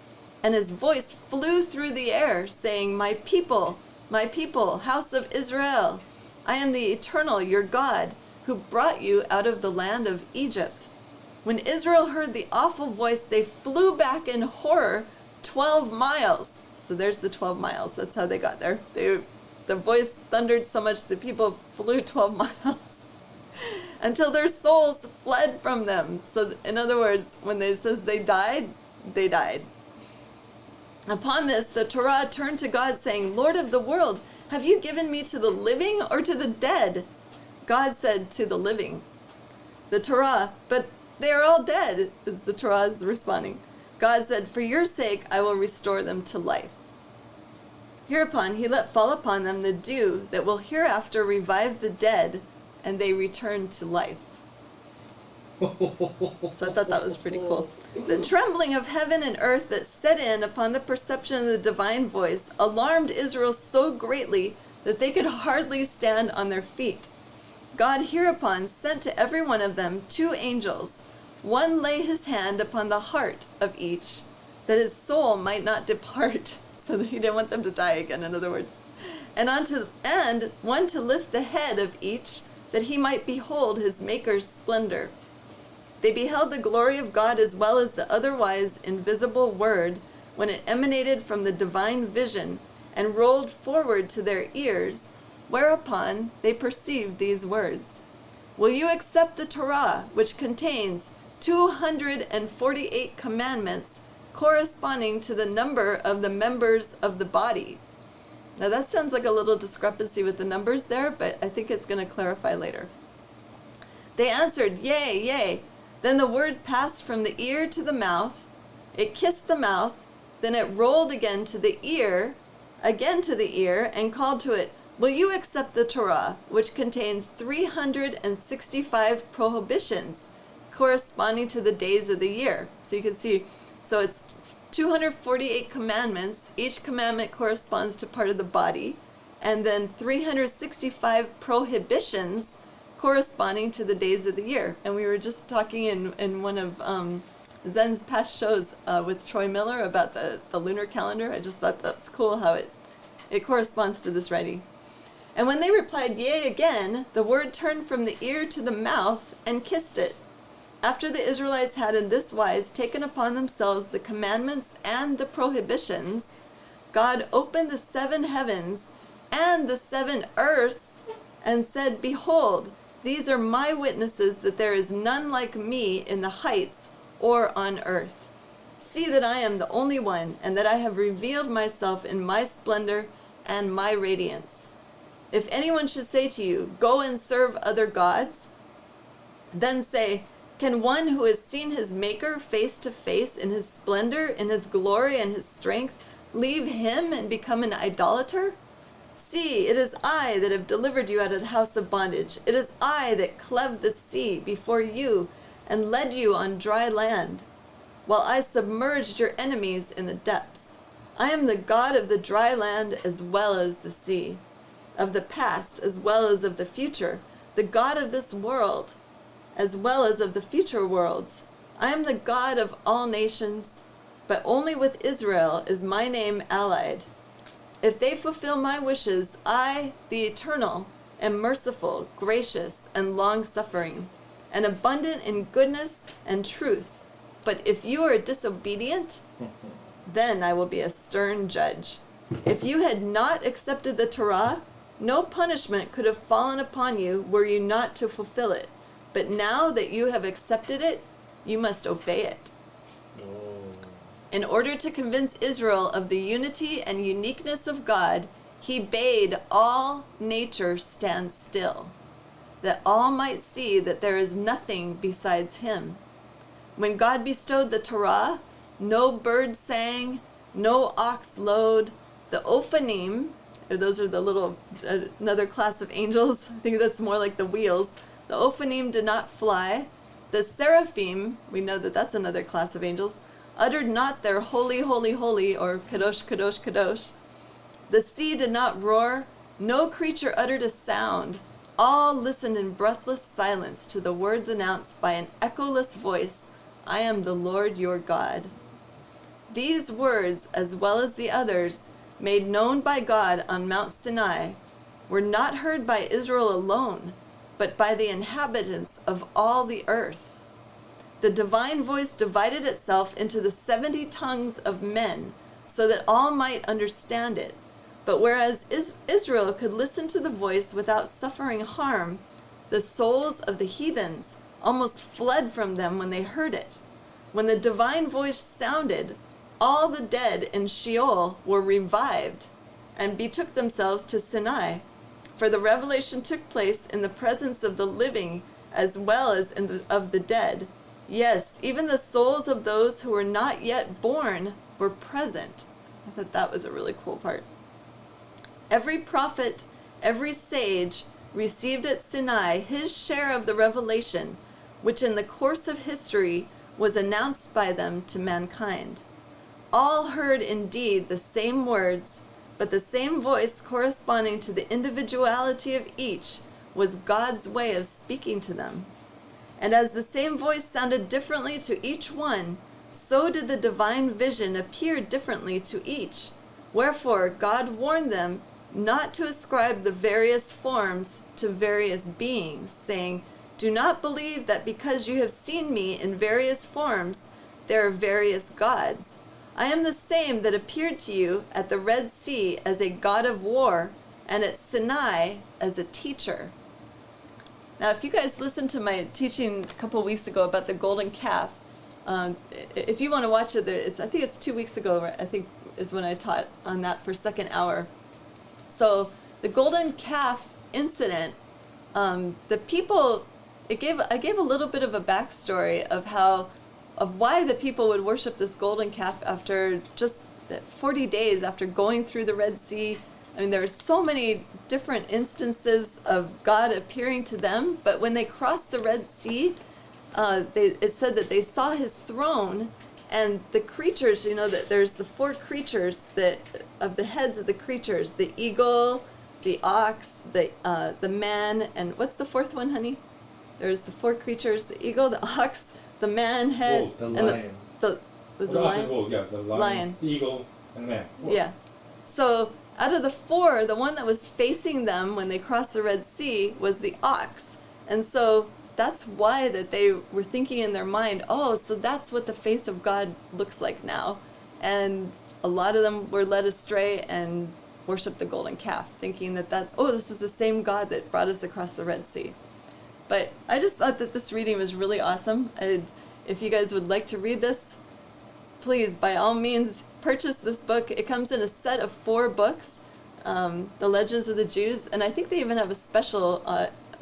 and his voice flew through the air, saying, my people, house of Israel, I am the eternal, your God, who brought you out of the land of Egypt. When Israel heard the awful voice, they flew back in horror 12 miles. So there's the 12 miles. That's how they got there. The voice thundered so much the people flew 12 miles until their souls fled from them. So in other words, when it says they died, they died. Upon this, the Torah turned to God, saying, Lord of the world, have you given me to the living or to the dead? God said, to the living. The Torah, but they are all dead, is the Torah's responding. God said, for your sake, I will restore them to life. Hereupon he let fall upon them the dew that will hereafter revive the dead, and they returned to life. So I thought that was pretty cool. The trembling of heaven and earth that set in upon the perception of the divine voice alarmed Israel so greatly that they could hardly stand on their feet. God hereupon sent to every one of them 2 angels. One lay his hand upon the heart of each, that his soul might not depart. So that he didn't want them to die again, in other words. And one to lift the head of each, that he might behold his Maker's splendor. They beheld the glory of God as well as the otherwise invisible word when it emanated from the divine vision and rolled forward to their ears, whereupon they perceived these words. Will you accept the Torah, which contains 248 commandments corresponding to the number of the members of the body? Now that sounds like a little discrepancy with the numbers there, but I think it's going to clarify later. They answered, yea, yea. Then the word passed from the ear to the mouth. It kissed the mouth. Then it rolled again to the ear, and called to it, will you accept the Torah, which contains 365 prohibitions corresponding to the days of the year? So you can see, so it's 248 commandments. Each commandment corresponds to part of the body. And then 365 prohibitions corresponding to the days of the year. And we were just talking in one of Zen's past shows with Troy Miller about the lunar calendar. I just thought that's cool how it corresponds to this writing. And when they replied, yea, again, the word turned from the ear to the mouth and kissed it. After the Israelites had in this wise taken upon themselves the commandments and the prohibitions, God opened the 7 heavens and the 7 earths and said, behold, these are my witnesses that there is none like me in the heights or on earth. see that I am the only one, and that I have revealed myself in my splendor and my radiance. If anyone should say to you, 'Go and serve other gods,' then say, 'Can one who has seen his Maker face to face in his splendor, in his glory and his strength, leave him and become an idolater? See, it is I that have delivered you out of the house of bondage. It is I that cleft the sea before you and led you on dry land, while I submerged your enemies in the depths. I am the God of the dry land as well as the sea, of the past as well as of the future, the God of this world as well as of the future worlds. I am the God of all nations, but only with Israel is my name allied. If they fulfill my wishes, I, the Eternal, am merciful, gracious, and long-suffering, and abundant in goodness and truth. But if you are disobedient, then I will be a stern judge. If you had not accepted the Torah, no punishment could have fallen upon you were you not to fulfill it. But now that you have accepted it, you must obey it. In order to convince Israel of the unity and uniqueness of God, he bade all nature stand still, that all might see that there is nothing besides him. When God bestowed the Torah, no bird sang, no ox lowed. The Ophanim, those are the little, another class of angels. I think that's more like the wheels. The Ophanim did not fly. The Seraphim, we know that that's another class of angels, uttered not their holy, holy, holy, or kadosh, kadosh, kadosh. The sea did not roar. No creature uttered a sound. All listened in breathless silence to the words announced by an echoless voice, I am the Lord your God. These words, as well as the others, made known by God on Mount Sinai, were not heard by Israel alone, but by the inhabitants of all the earth. The divine voice divided itself into the 70 tongues of men, so that all might understand it. But whereas Israel could listen to the voice without suffering harm, the souls of the heathens almost fled from them when they heard it. When the divine voice sounded, all the dead in Sheol were revived and betook themselves to Sinai. For the revelation took place in the presence of the living as well as of the dead. Yes, even the souls of those who were not yet born were present. I thought that was a really cool part. Every prophet, every sage received at Sinai his share of the revelation, which in the course of history was announced by them to mankind. All heard indeed the same words, but the same voice corresponding to the individuality of each was God's way of speaking to them. And as the same voice sounded differently to each one, so did the divine vision appear differently to each. Wherefore God warned them not to ascribe the various forms to various beings, saying, do not believe that because you have seen me in various forms, there are various gods. I am the same that appeared to you at the Red Sea as a god of war, and at Sinai as a teacher. Now, if you guys listened to my teaching a couple weeks ago about the golden calf, if you want to watch it, I think it's 2 weeks ago, I think is when I taught on that for second hour. So the golden calf incident, the people, I gave a little bit of a backstory of why the people would worship this golden calf after just 40 days after going through the Red Sea. I mean, there are so many different instances of God appearing to them, but when they crossed the Red Sea, it said that they saw his throne, and the creatures, you know, that there's the 4 creatures of the heads of the creatures, the eagle, the ox, the man, and what's the 4th one, honey? There's the 4 creatures, the eagle, the ox, the man head, the and lion. was the lion? Wolf, yeah, the lion, eagle, and man. Wolf. Yeah. So out of the 4, the one that was facing them when they crossed the Red Sea was the ox. And so that's why that they were thinking in their mind, oh, so that's what the face of God looks like now. And a lot of them were led astray and worshiped the golden calf, thinking that this is the same God that brought us across the Red Sea. But I just thought that this reading was really awesome. If you guys would like to read this, please, by all means, purchase this book. It comes in a set of 4 books, The Legends of the Jews, and I think they even have a special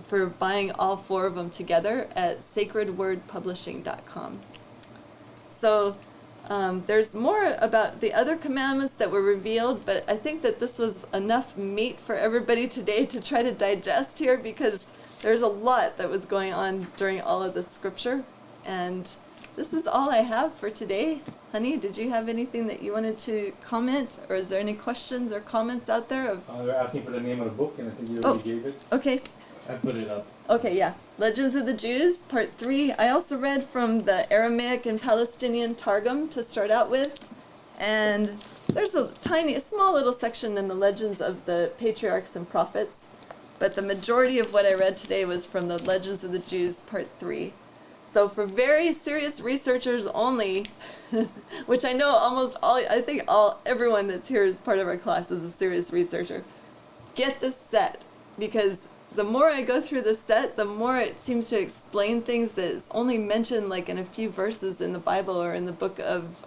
for buying all 4 of them together at sacredwordpublishing.com. So there's more about the other commandments that were revealed, but I think that this was enough meat for everybody today to try to digest here, because there's a lot that was going on during all of this scripture. And this is all I have for today. Honey, did you have anything that you wanted to comment, or is there any questions or comments out there? They're asking for the name of the book, and I think you already gave it. Okay. I put it up. Okay, yeah. Legends of the Jews, Part 3. I also read from the Aramaic and Palestinian Targum to start out with. And there's a small little section in the Legends of the Patriarchs and Prophets. But the majority of what I read today was from the Legends of the Jews, Part 3. So for very serious researchers only, which I know everyone that's here as part of our class is a serious researcher, get this set, because the more I go through this set, the more it seems to explain things that is only mentioned like in a few verses in the Bible or in the book of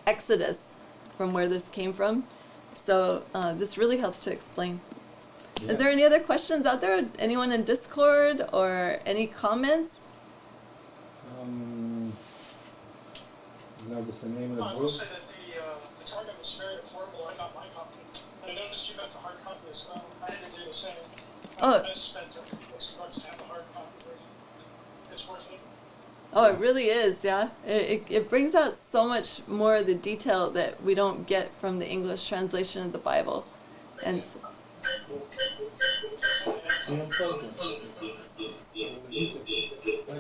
Exodus, from where this came from. So this really helps to explain. Yeah. Is there any other questions out there? Anyone in Discord or any comments? No, just the name of the I will book. say that the Targum is very affordable. I got my copy. I noticed you got the hard copy as well. I had to do the same. Oh. I spent $50 to have the hard copy version. It's worth it. Oh, it really is, yeah. It brings out so much more of the detail that we don't get from the English translation of the Bible. And is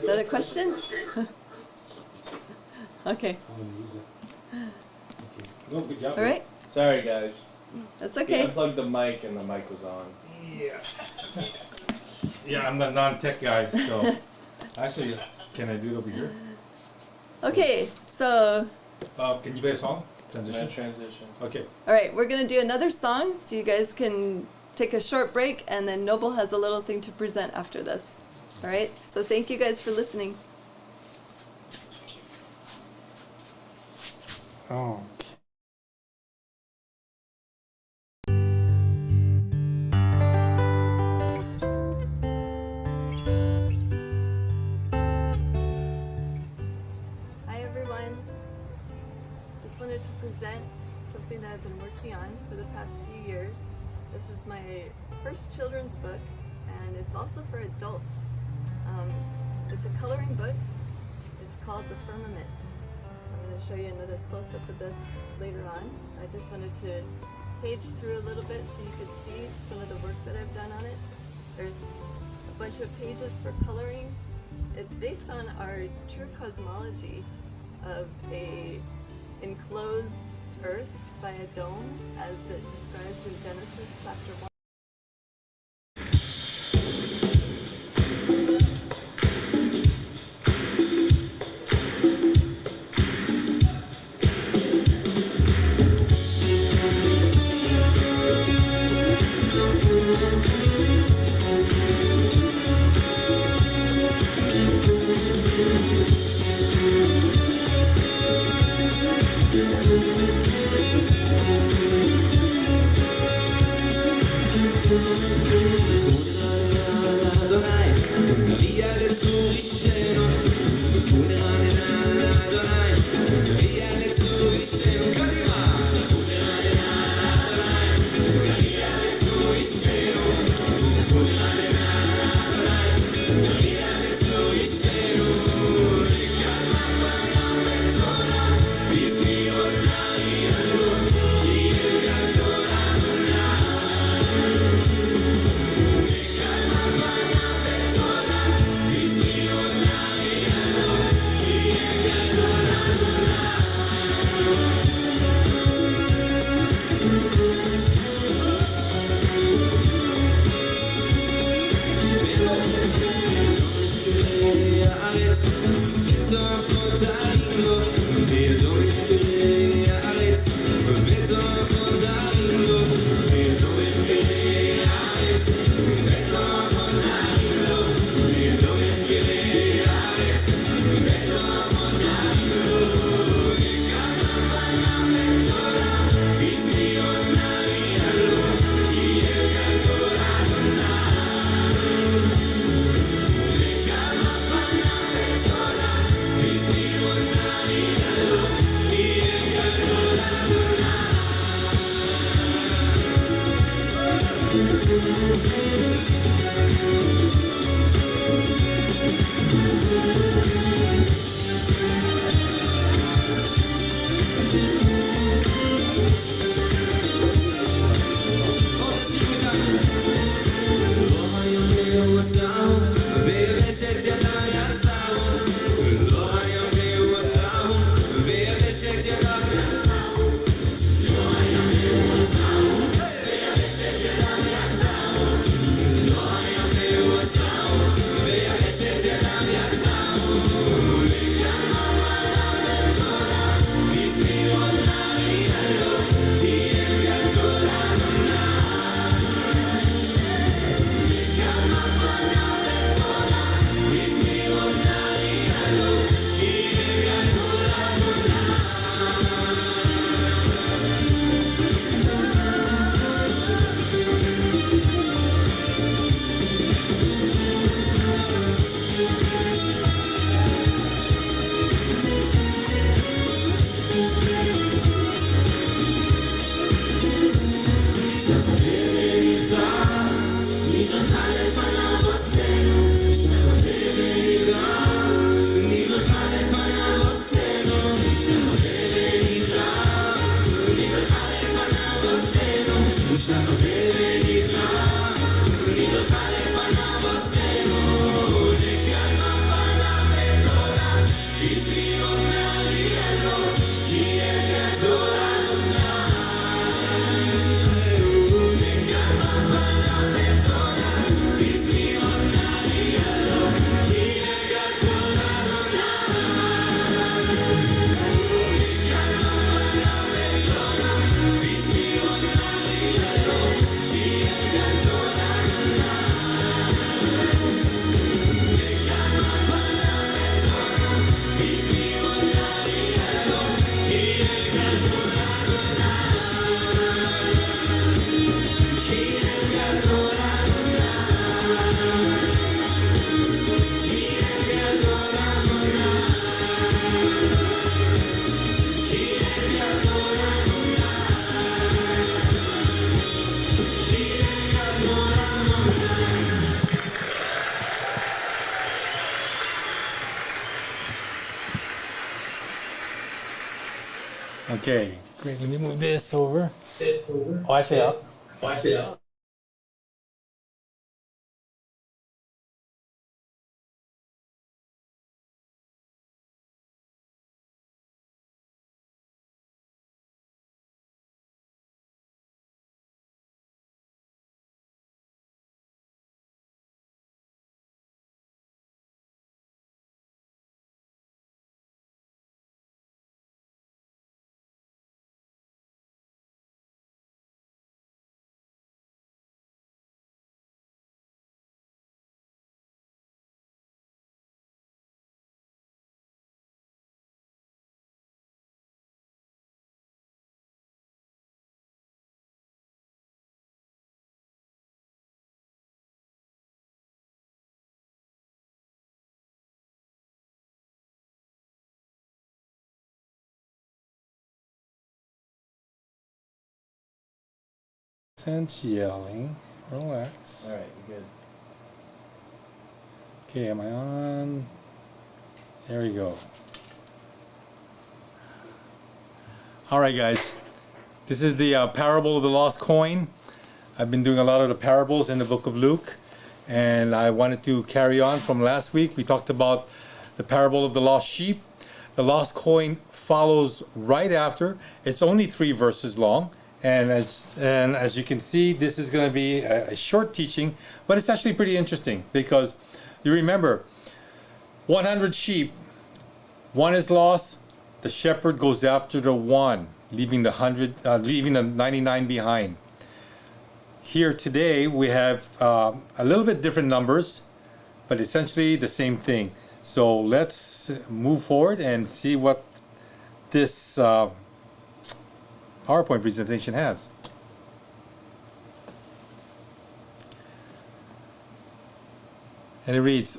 that a question? Okay. No, good job. All right. Sorry, guys. That's He okay. unplugged the mic and the mic was on. Yeah. Yeah, I'm the non-tech guy, so actually, can I do it over here? Okay, so, Can you play a song? That Transition. transition. Okay. all right, we're going to do another song so you guys can take a short break, and then Noble has a little thing to present after this. All right, so thank you guys for listening. Oh. Hi everyone. Just wanted to present something that I've been working on for the past few years. This is my first children's book, and it's also for adults. It's a coloring book. It's called The Firmament. I'm going to show you another close-up of this later on. I just wanted to page through a little bit so you could see some of the work that I've done on it. There's a bunch of pages for coloring. It's based on our true cosmology of a enclosed earth by a dome, as it describes in Genesis chapter 1. Okay, great. Let me move this over. Oh, actually, sense yelling. Relax. All right, you're good. Okay, am I on? There we go. All right, guys. This is the parable of the lost coin. I've been doing a lot of the parables in the book of Luke, and I wanted to carry on from last week. We talked about the parable of the lost sheep. The lost coin follows right after. It's only 3 verses long, and as you can see, this is going to be a short teaching, but it's actually pretty interesting because you remember 100 sheep, one is lost. The shepherd goes after the one, leaving the 99 behind. Here today we have a little bit different numbers, but essentially the same thing. So let's move forward and see what this PowerPoint presentation has. And it reads,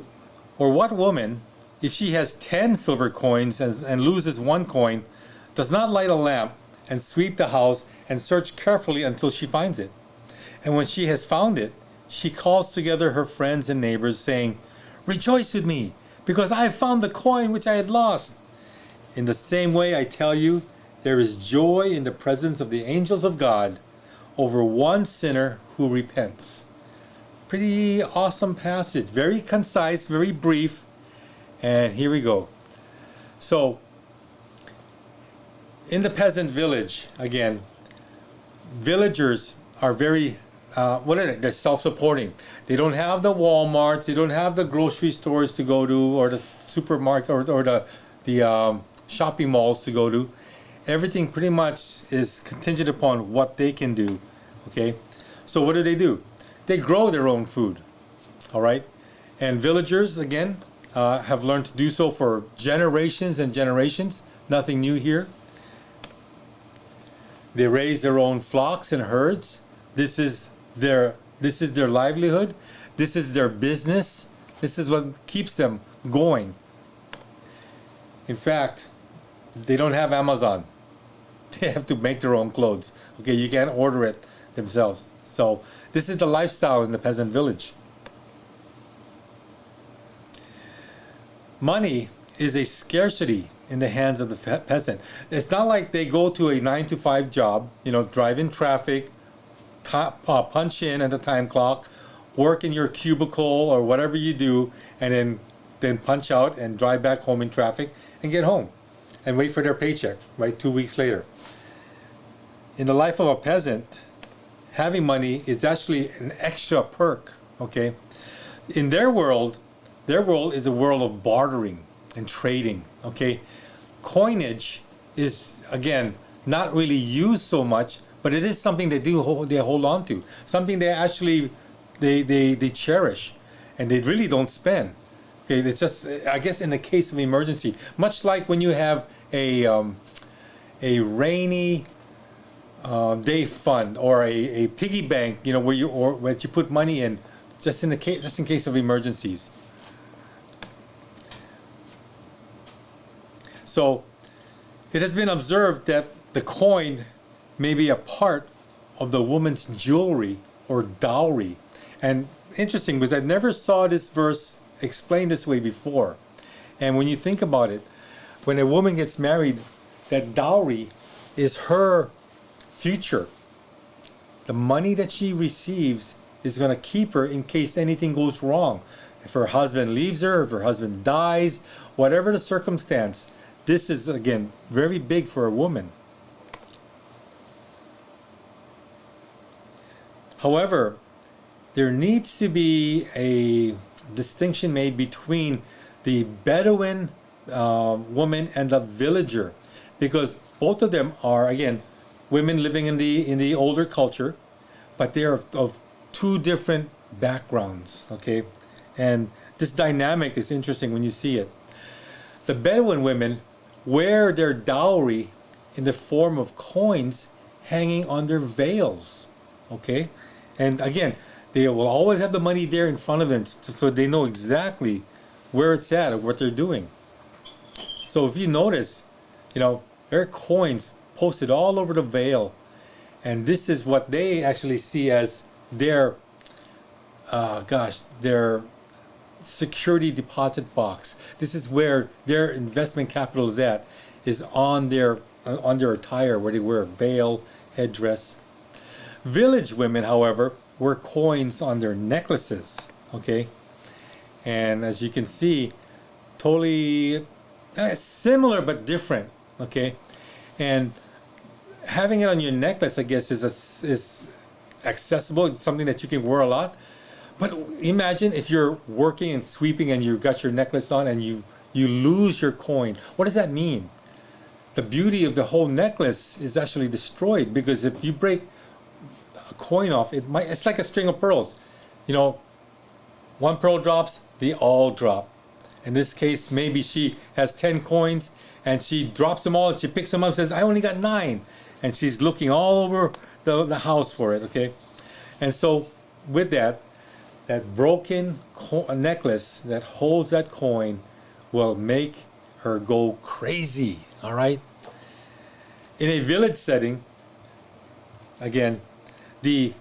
"Or what woman, if she has 10 silver coins and loses 1 coin, does not light a lamp and sweep the house and search carefully until she finds it? And when she has found it, she calls together her friends and neighbors, saying, "Rejoice with me, because I have found the coin which I had lost." In the same way, I tell you, there is joy in the presence of the angels of God over one sinner who repents. Pretty awesome passage. Very concise, very brief. And here we go. So, in the peasant village, again, villagers are very, they're self-supporting. They don't have the Walmarts, they don't have the grocery stores to go to, or the supermarket, or the shopping malls to go to. Everything pretty much is contingent upon what they can do, okay? So what do? They grow their own food, all right? And villagers, again, have learned to do so for generations and generations. Nothing new here. They raise their own flocks and herds. This is their livelihood. This is their business. This is what keeps them going. In fact, they don't have Amazon. They have to make their own clothes. Okay, you can't order it themselves. So this is the lifestyle in the peasant village. Money is a scarcity in the hands of the peasant. It's not like they go to a 9-to-5 job, drive in traffic, punch in at the time clock, work in your cubicle or whatever you do, and then punch out and drive back home in traffic and get home and wait for their paycheck, right, 2 weeks later. In the life of a peasant, having money is actually an extra perk, okay? In their world is a world of bartering and trading, okay? Coinage is, again, not really used so much, but it is something they hold on to, something they actually they cherish, and they really don't spend. Okay, it's just, I guess, in the case of emergency, much like when you have a rainy day fund or a piggy bank, where you put money in, just in case of emergencies. So it has been observed that the coin may be a part of the woman's jewelry or dowry. And interesting, because I never saw this verse explained this way before. And when you think about it, when a woman gets married, that dowry is her future. The money that she receives is going to keep her in case anything goes wrong. If her husband leaves her, if her husband dies, whatever the circumstance, this is, again, very big for a woman. However, there needs to be a distinction made between the Bedouin woman and the villager, because both of them are, again, women living in the older culture, but they are of two different backgrounds, okay? And this dynamic is interesting when you see it. The Bedouin women wear their dowry in the form of coins hanging on their veils, okay? And again, they will always have the money there in front of them, so they know exactly where it's at or what they're doing. So if you notice, there are coins posted all over the veil, and this is what they actually see as their security deposit box. This is where their investment capital is on their attire, where they wear a veil, headdress. Village women, however, wear coins on their necklaces, okay? And as you can see, totally similar but different, okay? And having it on your necklace, I guess, is accessible. It's something that you can wear a lot. But imagine if you're working and sweeping and you've got your necklace on and you lose your coin. What does that mean? The beauty of the whole necklace is actually destroyed, because if you break a coin off, it's like a string of pearls. One pearl drops, they all drop. In this case, maybe she has 10 coins and she drops them all and she picks them up and says, "I only got 9." And she's looking all over the house for it, okay? And so with that broken necklace that holds that coin will make her go crazy, all right? In a village setting, again, the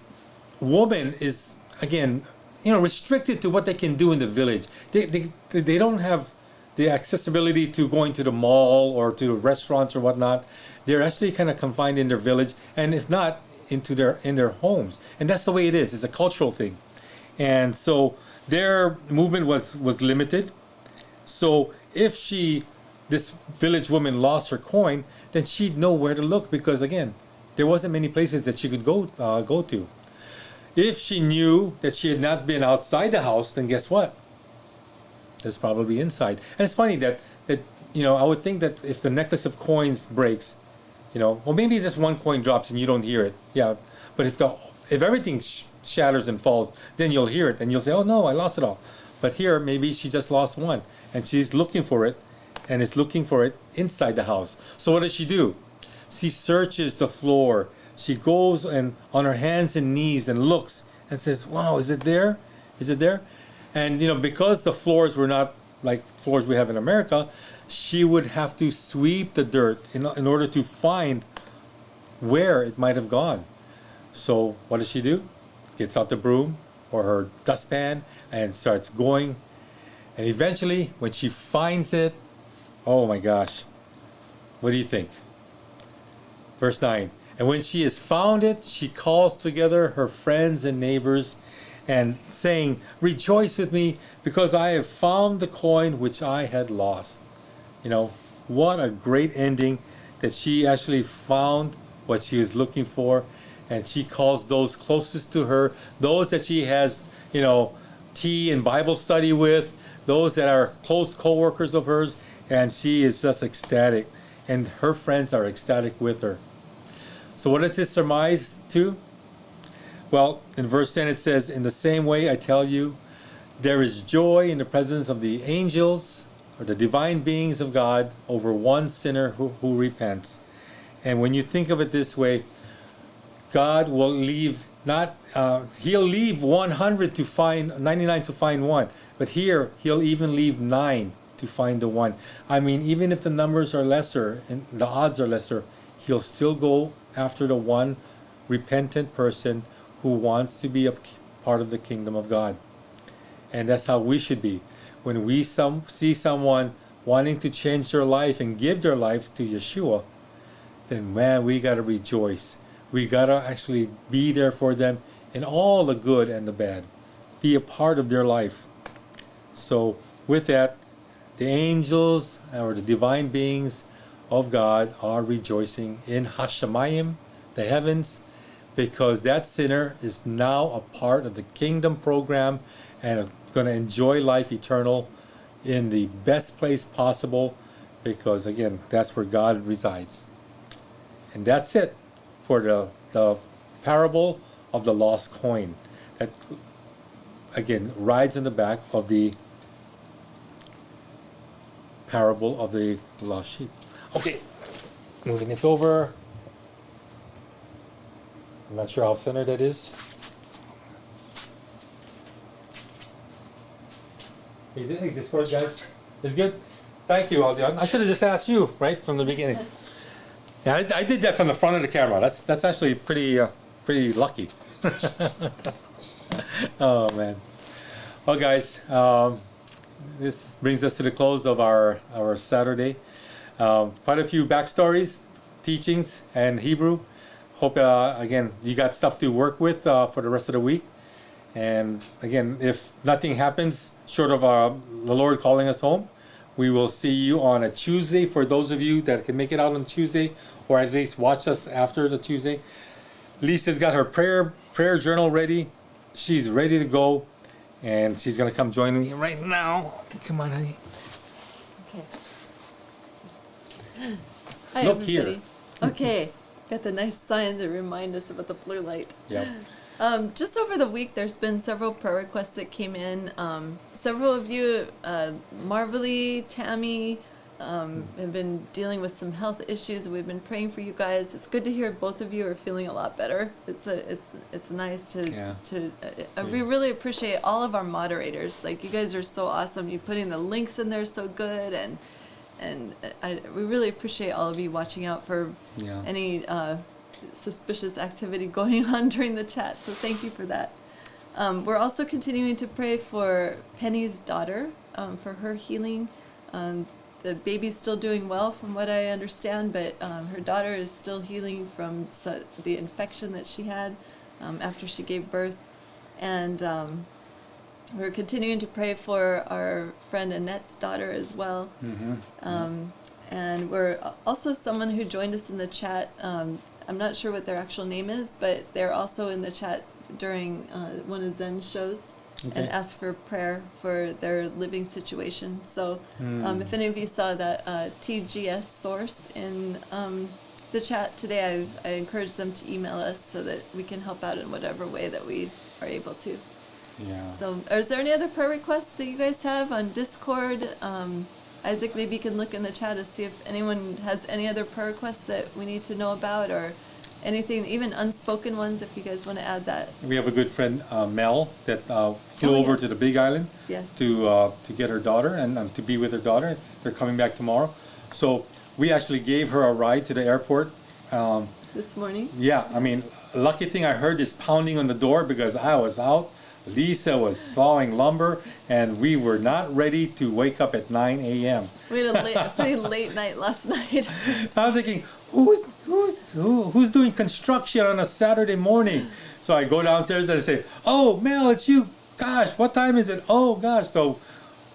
woman is, again, restricted to what they can do in the village. They don't have the accessibility to going to the mall or to restaurants or whatnot. They're actually kind of confined in their village, and if not, in their homes. And that's the way it is. It's a cultural thing. And so their movement was limited. So if this village woman lost her coin, then she'd know where to look, because again, there wasn't many places that she could go to. If she knew that she had not been outside the house, then guess what? There's probably inside. And it's funny that I would think that if the necklace of coins breaks, well, maybe just one coin drops and you don't hear it. Yeah, but if everything shatters and falls, then you'll hear it and you'll say, "Oh no, I lost it all." But here, maybe she just lost one, and she's looking for it, and is looking for it inside the house. So what does she do? She searches the floor. She goes and on her hands and knees and looks and says, "Wow, is it there? Is it there?" And because the floors were not like floors we have in America, she would have to sweep the dirt in order to find where it might have gone. So what does she do? Gets out the broom or her dustpan and starts going. And eventually, when she finds it, oh my gosh, what do you think? Verse 9. And when she has found it, she calls together her friends and neighbors and saying, "Rejoice with me, because I have found the coin which I had lost." What a great ending, that she actually found what she was looking for. And she calls those closest to her, those that she has, tea and Bible study with, those that are close co-workers of hers, and she is just ecstatic. And her friends are ecstatic with her. So what does this surmise to? Well, in verse 10 it says, "In the same way I tell you, there is joy in the presence of the angels, or the divine beings of God, over one sinner who repents." And when you think of it this way, God will leave he'll leave 100 to find 99 to find one, but here he'll even leave 9 to find the one. I mean, even if the numbers are lesser and the odds are lesser, he'll still go after the one repentant person who wants to be a part of the kingdom of God. And that's how we should be. When we see someone wanting to change their life and give their life to Yeshua, then man, we got to rejoice. We got to actually be there for them in all the good and the bad. Be a part of their life. So with that, the angels or the divine beings of God are rejoicing in Hashemayim, the heavens, because that sinner is now a part of the kingdom program and going to enjoy life eternal in the best place possible, because again, that's where God resides. And that's it for the parable of the lost coin, that again rides in the back of the parable of the lost sheep. Okay, moving this over. I'm not sure how centered that is. Hey, this work, guys, is good. Thank you, Aldion. I should have just asked you right from the beginning. Yeah, I did that from the front of the camera. That's actually pretty lucky. Oh man. Well, guys, this brings us to the close of our Saturday. Quite a few backstories, teachings, and Hebrew. Hope again you got stuff to work with for the rest of the week. And again, if nothing happens short of the Lord calling us home, we will see you on a Tuesday. For those of you that can make it out on Tuesday, or at least watch us after the Tuesday. Lisa's got her prayer journal ready. She's ready to go, and she's gonna come join me right now. Come on, honey. Okay. Hi, Look everybody. here. Okay, got the nice sign to remind us about the blue light. Yep. Just over the week, there's been several prayer requests that came in. Several of you, Marvelly, Tammy, have been dealing with some health issues. We've been praying for you guys. It's good to hear both of you are feeling a lot better. It's nice to we really appreciate all of our moderators. Like, you guys are so awesome. You putting the links in there so good, and we really appreciate all of you watching out for any suspicious activity going on during the chat. So thank you for that. We're also continuing to pray for Penny's daughter, for her healing. The baby's still doing well from what I understand, but her daughter is still healing from the infection that she had after she gave birth. And we're continuing to pray for our friend Annette's daughter as well. And we're also someone who joined us in the chat. I'm not sure what their actual name is, but they're also in the chat during one of Zen's shows and asked for prayer for their living situation. So if any of you saw that TGS source in the chat today, I encourage them to email us so that we can help out in whatever way that we are able to. Yeah. So is there any other prayer requests that you guys have on Discord? Isaac, maybe you can look in the chat to see if anyone has any other prayer requests that we need to know about, or anything, even unspoken ones, if you guys want to add that. We have a good friend, Mel, that flew over to the Big Island to get her daughter and to be with her daughter. They're coming back tomorrow. So we actually gave her a ride to the airport. This morning? Yeah, I mean, lucky thing I heard this pounding on the door because I was out. Lisa was sawing lumber, and we were not ready to wake up at 9 a.m. We had a pretty late night last night. I was thinking, who's doing construction on a Saturday morning? So I go downstairs and I say, "Oh, Mel, it's you. Gosh, what time is it? Oh, gosh." So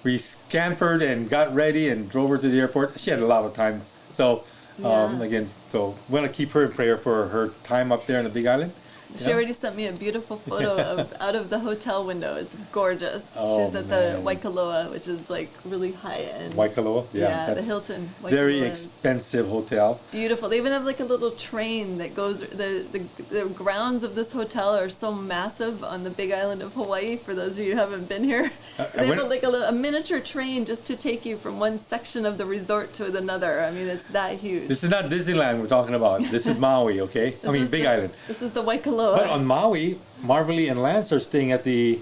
we scampered and got ready and drove her to the airport. She had a lot of time. So again, so we're going to keep her in prayer for her time up there in the Big Island. She already sent me a beautiful photo of out of the hotel window. It's gorgeous. Oh, she's at the Waikoloa, which is like really high end. Waikoloa? Yeah, the that's Hilton. Waikoloa. very expensive hotel. Beautiful. They even have like a little train that goes. The grounds of this hotel are so massive on the Big Island of Hawaii. For those of you who haven't been here, they have like a miniature train just to take you from one section of the resort to another. I mean, it's that huge. This is not Disneyland we're talking about. This is Maui, okay? Big Island. This is the Waikoloa. But on Maui, Marvelly and Lance are staying at the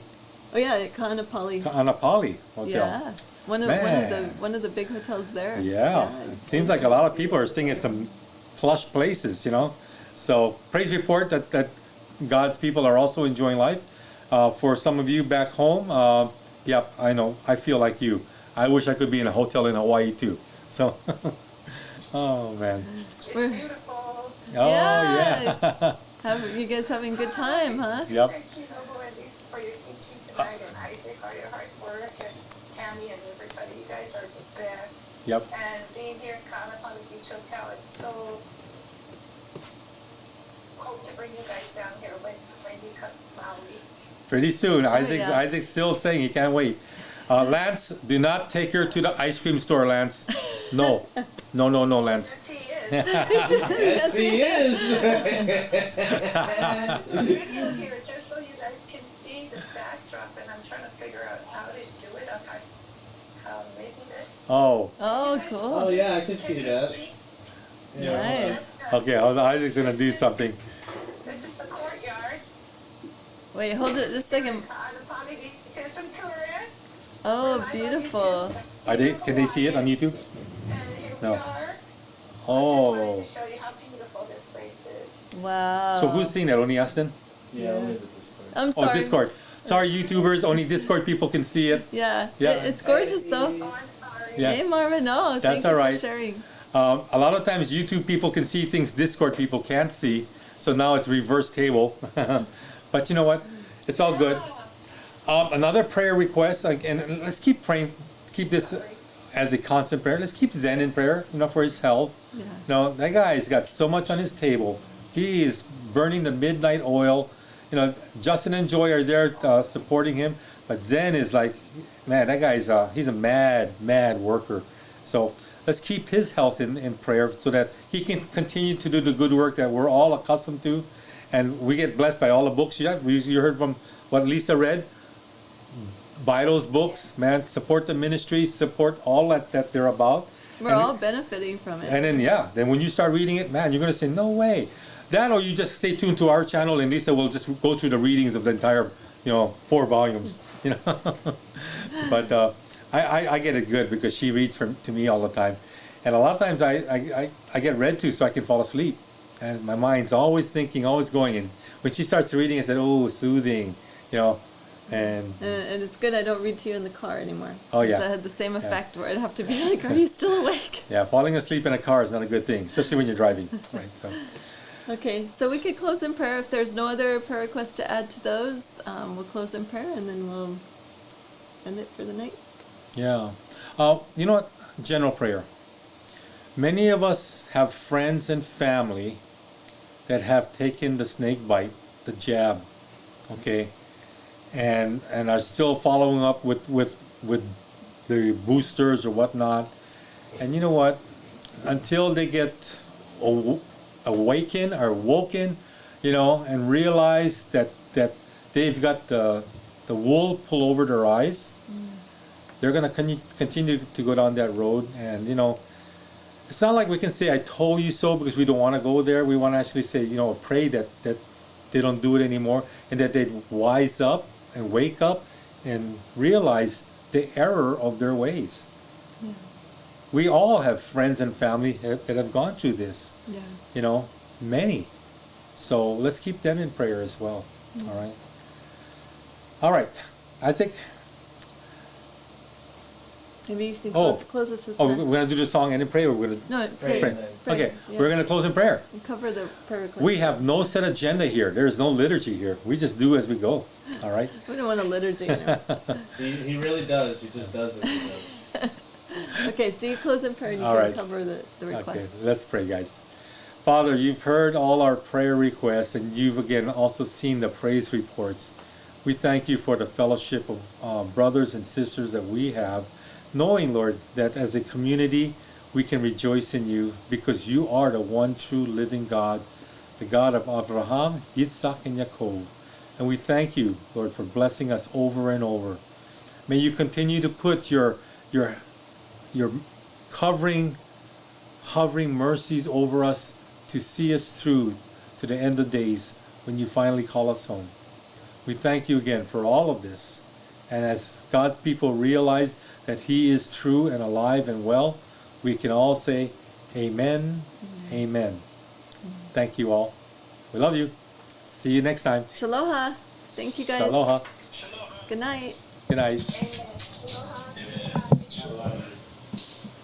Kaanapali. Kaanapali Hotel. Yeah, one of the big hotels there. Yeah, it seems like a lot of people are staying at some plush places, you know. So praise report that God's people are also enjoying life. For some of you back home, I know, I feel like you. I wish I could be in a hotel in Hawaii too. So, oh man. It's beautiful. Oh yeah. You guys having a good time, huh? Yep. Thank you, Noble, at least for your teaching tonight, and Isaac, all your hard work, and Tammy and everybody. You guys are the best. Yep. And being here in Kaanapali Beach Hotel, it's so. Hope to bring you guys down here when you come to Maui. Pretty soon. Oh, Isaac's still saying he can't wait. Lance, do not take her to the ice cream store, Lance. No, Lance. Yes, he is. Yes, he is. Video here, just so you guys can see the backdrop, and I'm trying to figure out how to do it on how maybe this. Oh. Oh, cool. Oh yeah, I can see that. Nice. Okay, Isaac's gonna do something. This is the courtyard. Wait, hold it just a second. Kaanapali Beach has some tourists. Oh, beautiful. Can they see it on YouTube? And here we No. are. Oh. I just wanted to show you how beautiful this place is. Wow. So who's seeing that? Only us then? Yeah, only the Discord. I'm sorry. Oh, Discord. Sorry, YouTubers. Only Discord people can see it. Yeah. Yeah. It's gorgeous though. Oh, I'm sorry. Yeah. Hey, Marvin. No, That's thank you all for right. sharing. A lot of times YouTube people can see things Discord people can't see. So now it's reverse table. But you know what? It's all good. Another prayer request, and let's keep praying, keep this as a constant prayer. Let's keep Zen in prayer, for his health. Yeah. That guy's got so much on his table. He is burning the midnight oil. Justin and Joy are there supporting him, but Zen is like, man, that guy's he's a mad worker. So let's keep his health in prayer so that he can continue to do the good work that we're all accustomed to, and we get blessed by all the books. You heard from what Lisa read. Buy those books, man. Support the ministry. Support all that they're about. We're all benefiting from it. And then when you start reading it, man, you're gonna say, no way. That, or you just stay tuned to our channel, and Lisa will just go through the readings of the entire, 4 volumes. But I get it good because she reads to me all the time, and a lot of times I get read to so I can fall asleep. and my mind's always thinking, always going. And when she starts reading, I said, "Oh, soothing," and And it's good I don't read to you in the car anymore. Oh, yeah. 'Cause that had the same effect where I'd have to be like, "Are you still awake?" yeah, falling asleep in a car is not a good thing, especially when you're driving, right? So, Okay, so we could close in prayer. If there's no other prayer requests to add to those, we'll close in prayer and then we'll end it for the night. yeah. You know what? General prayer. Many of us have friends and family that have taken the snake bite, the jab, okay, and are still following up with the boosters or whatnot. And you know what? Until they get awakened or woken, and realize that they've got the wool pull over their eyes, they're gonna continue to go down that road. And it's not like we can say "I told you so" because we don't want to go there. We want to actually say, pray that they don't do it anymore, and that they wise up and wake up and realize the error of their ways. Yeah. We all have friends and family that have gone through this. Yeah. Many. So let's keep them in prayer as well. All right. I think. Maybe you can Oh. close us with Oh, prayer. we're gonna do the song and then pray. Or we're gonna. No, Pray. pray. Pray. Okay. Yeah. We're gonna close in prayer. And cover the prayer requests. We have no set agenda here. There's no liturgy here. We just do as we go. All right. We don't want a liturgy. Anyway. He really does. He just does it. He does. Okay, so you close in prayer and you All can right. cover the requests. Okay, let's pray, guys. Father, you've heard all our prayer requests, and you've again also seen the praise reports. We thank you for the fellowship of brothers and sisters that we have, knowing, Lord, that as a community we can rejoice in you because you are the one true living God, the God of Abraham, Yitzhak, and Yaakov. And we thank you, Lord, for blessing us over and over. May you continue to put your covering, hovering mercies over us to see us through to the end of days when you finally call us home. We thank you again for all of this. And as God's people realize that he is true and alive and well, we can all say, Amen, Amen. Thank you all. We love you. See you next time. Shaloha. Thank you guys. Aloha. Good night. Good night.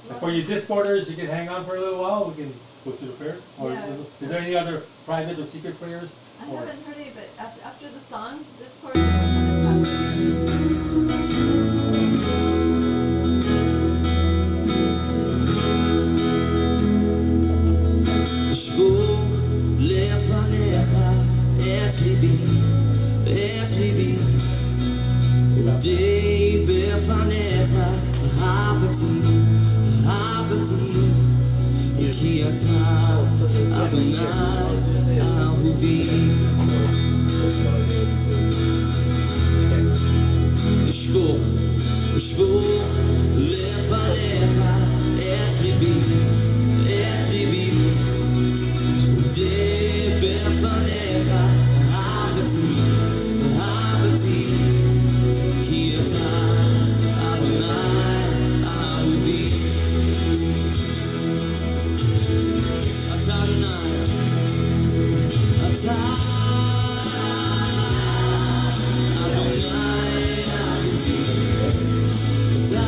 And for you Discorders, you can hang on for a little while. We can go through the prayer. Or Yeah. is there any other private or secret prayers? I Or- haven't heard any, but after the song, Discord. אשפוך לפניך את ליבי, אודה בפניך אהבתי, כי אתה אדוני אהובי. אשפוך לפניך את ליבי, בפניך אהבתי, כי אתה אדוני אהובי. אתה אדוני, אתה אדוני אהובי. אתה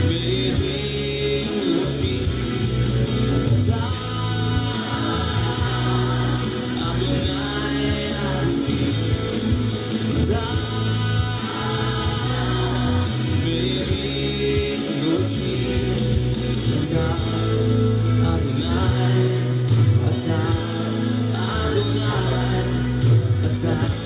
מבין ראשי. Adonai,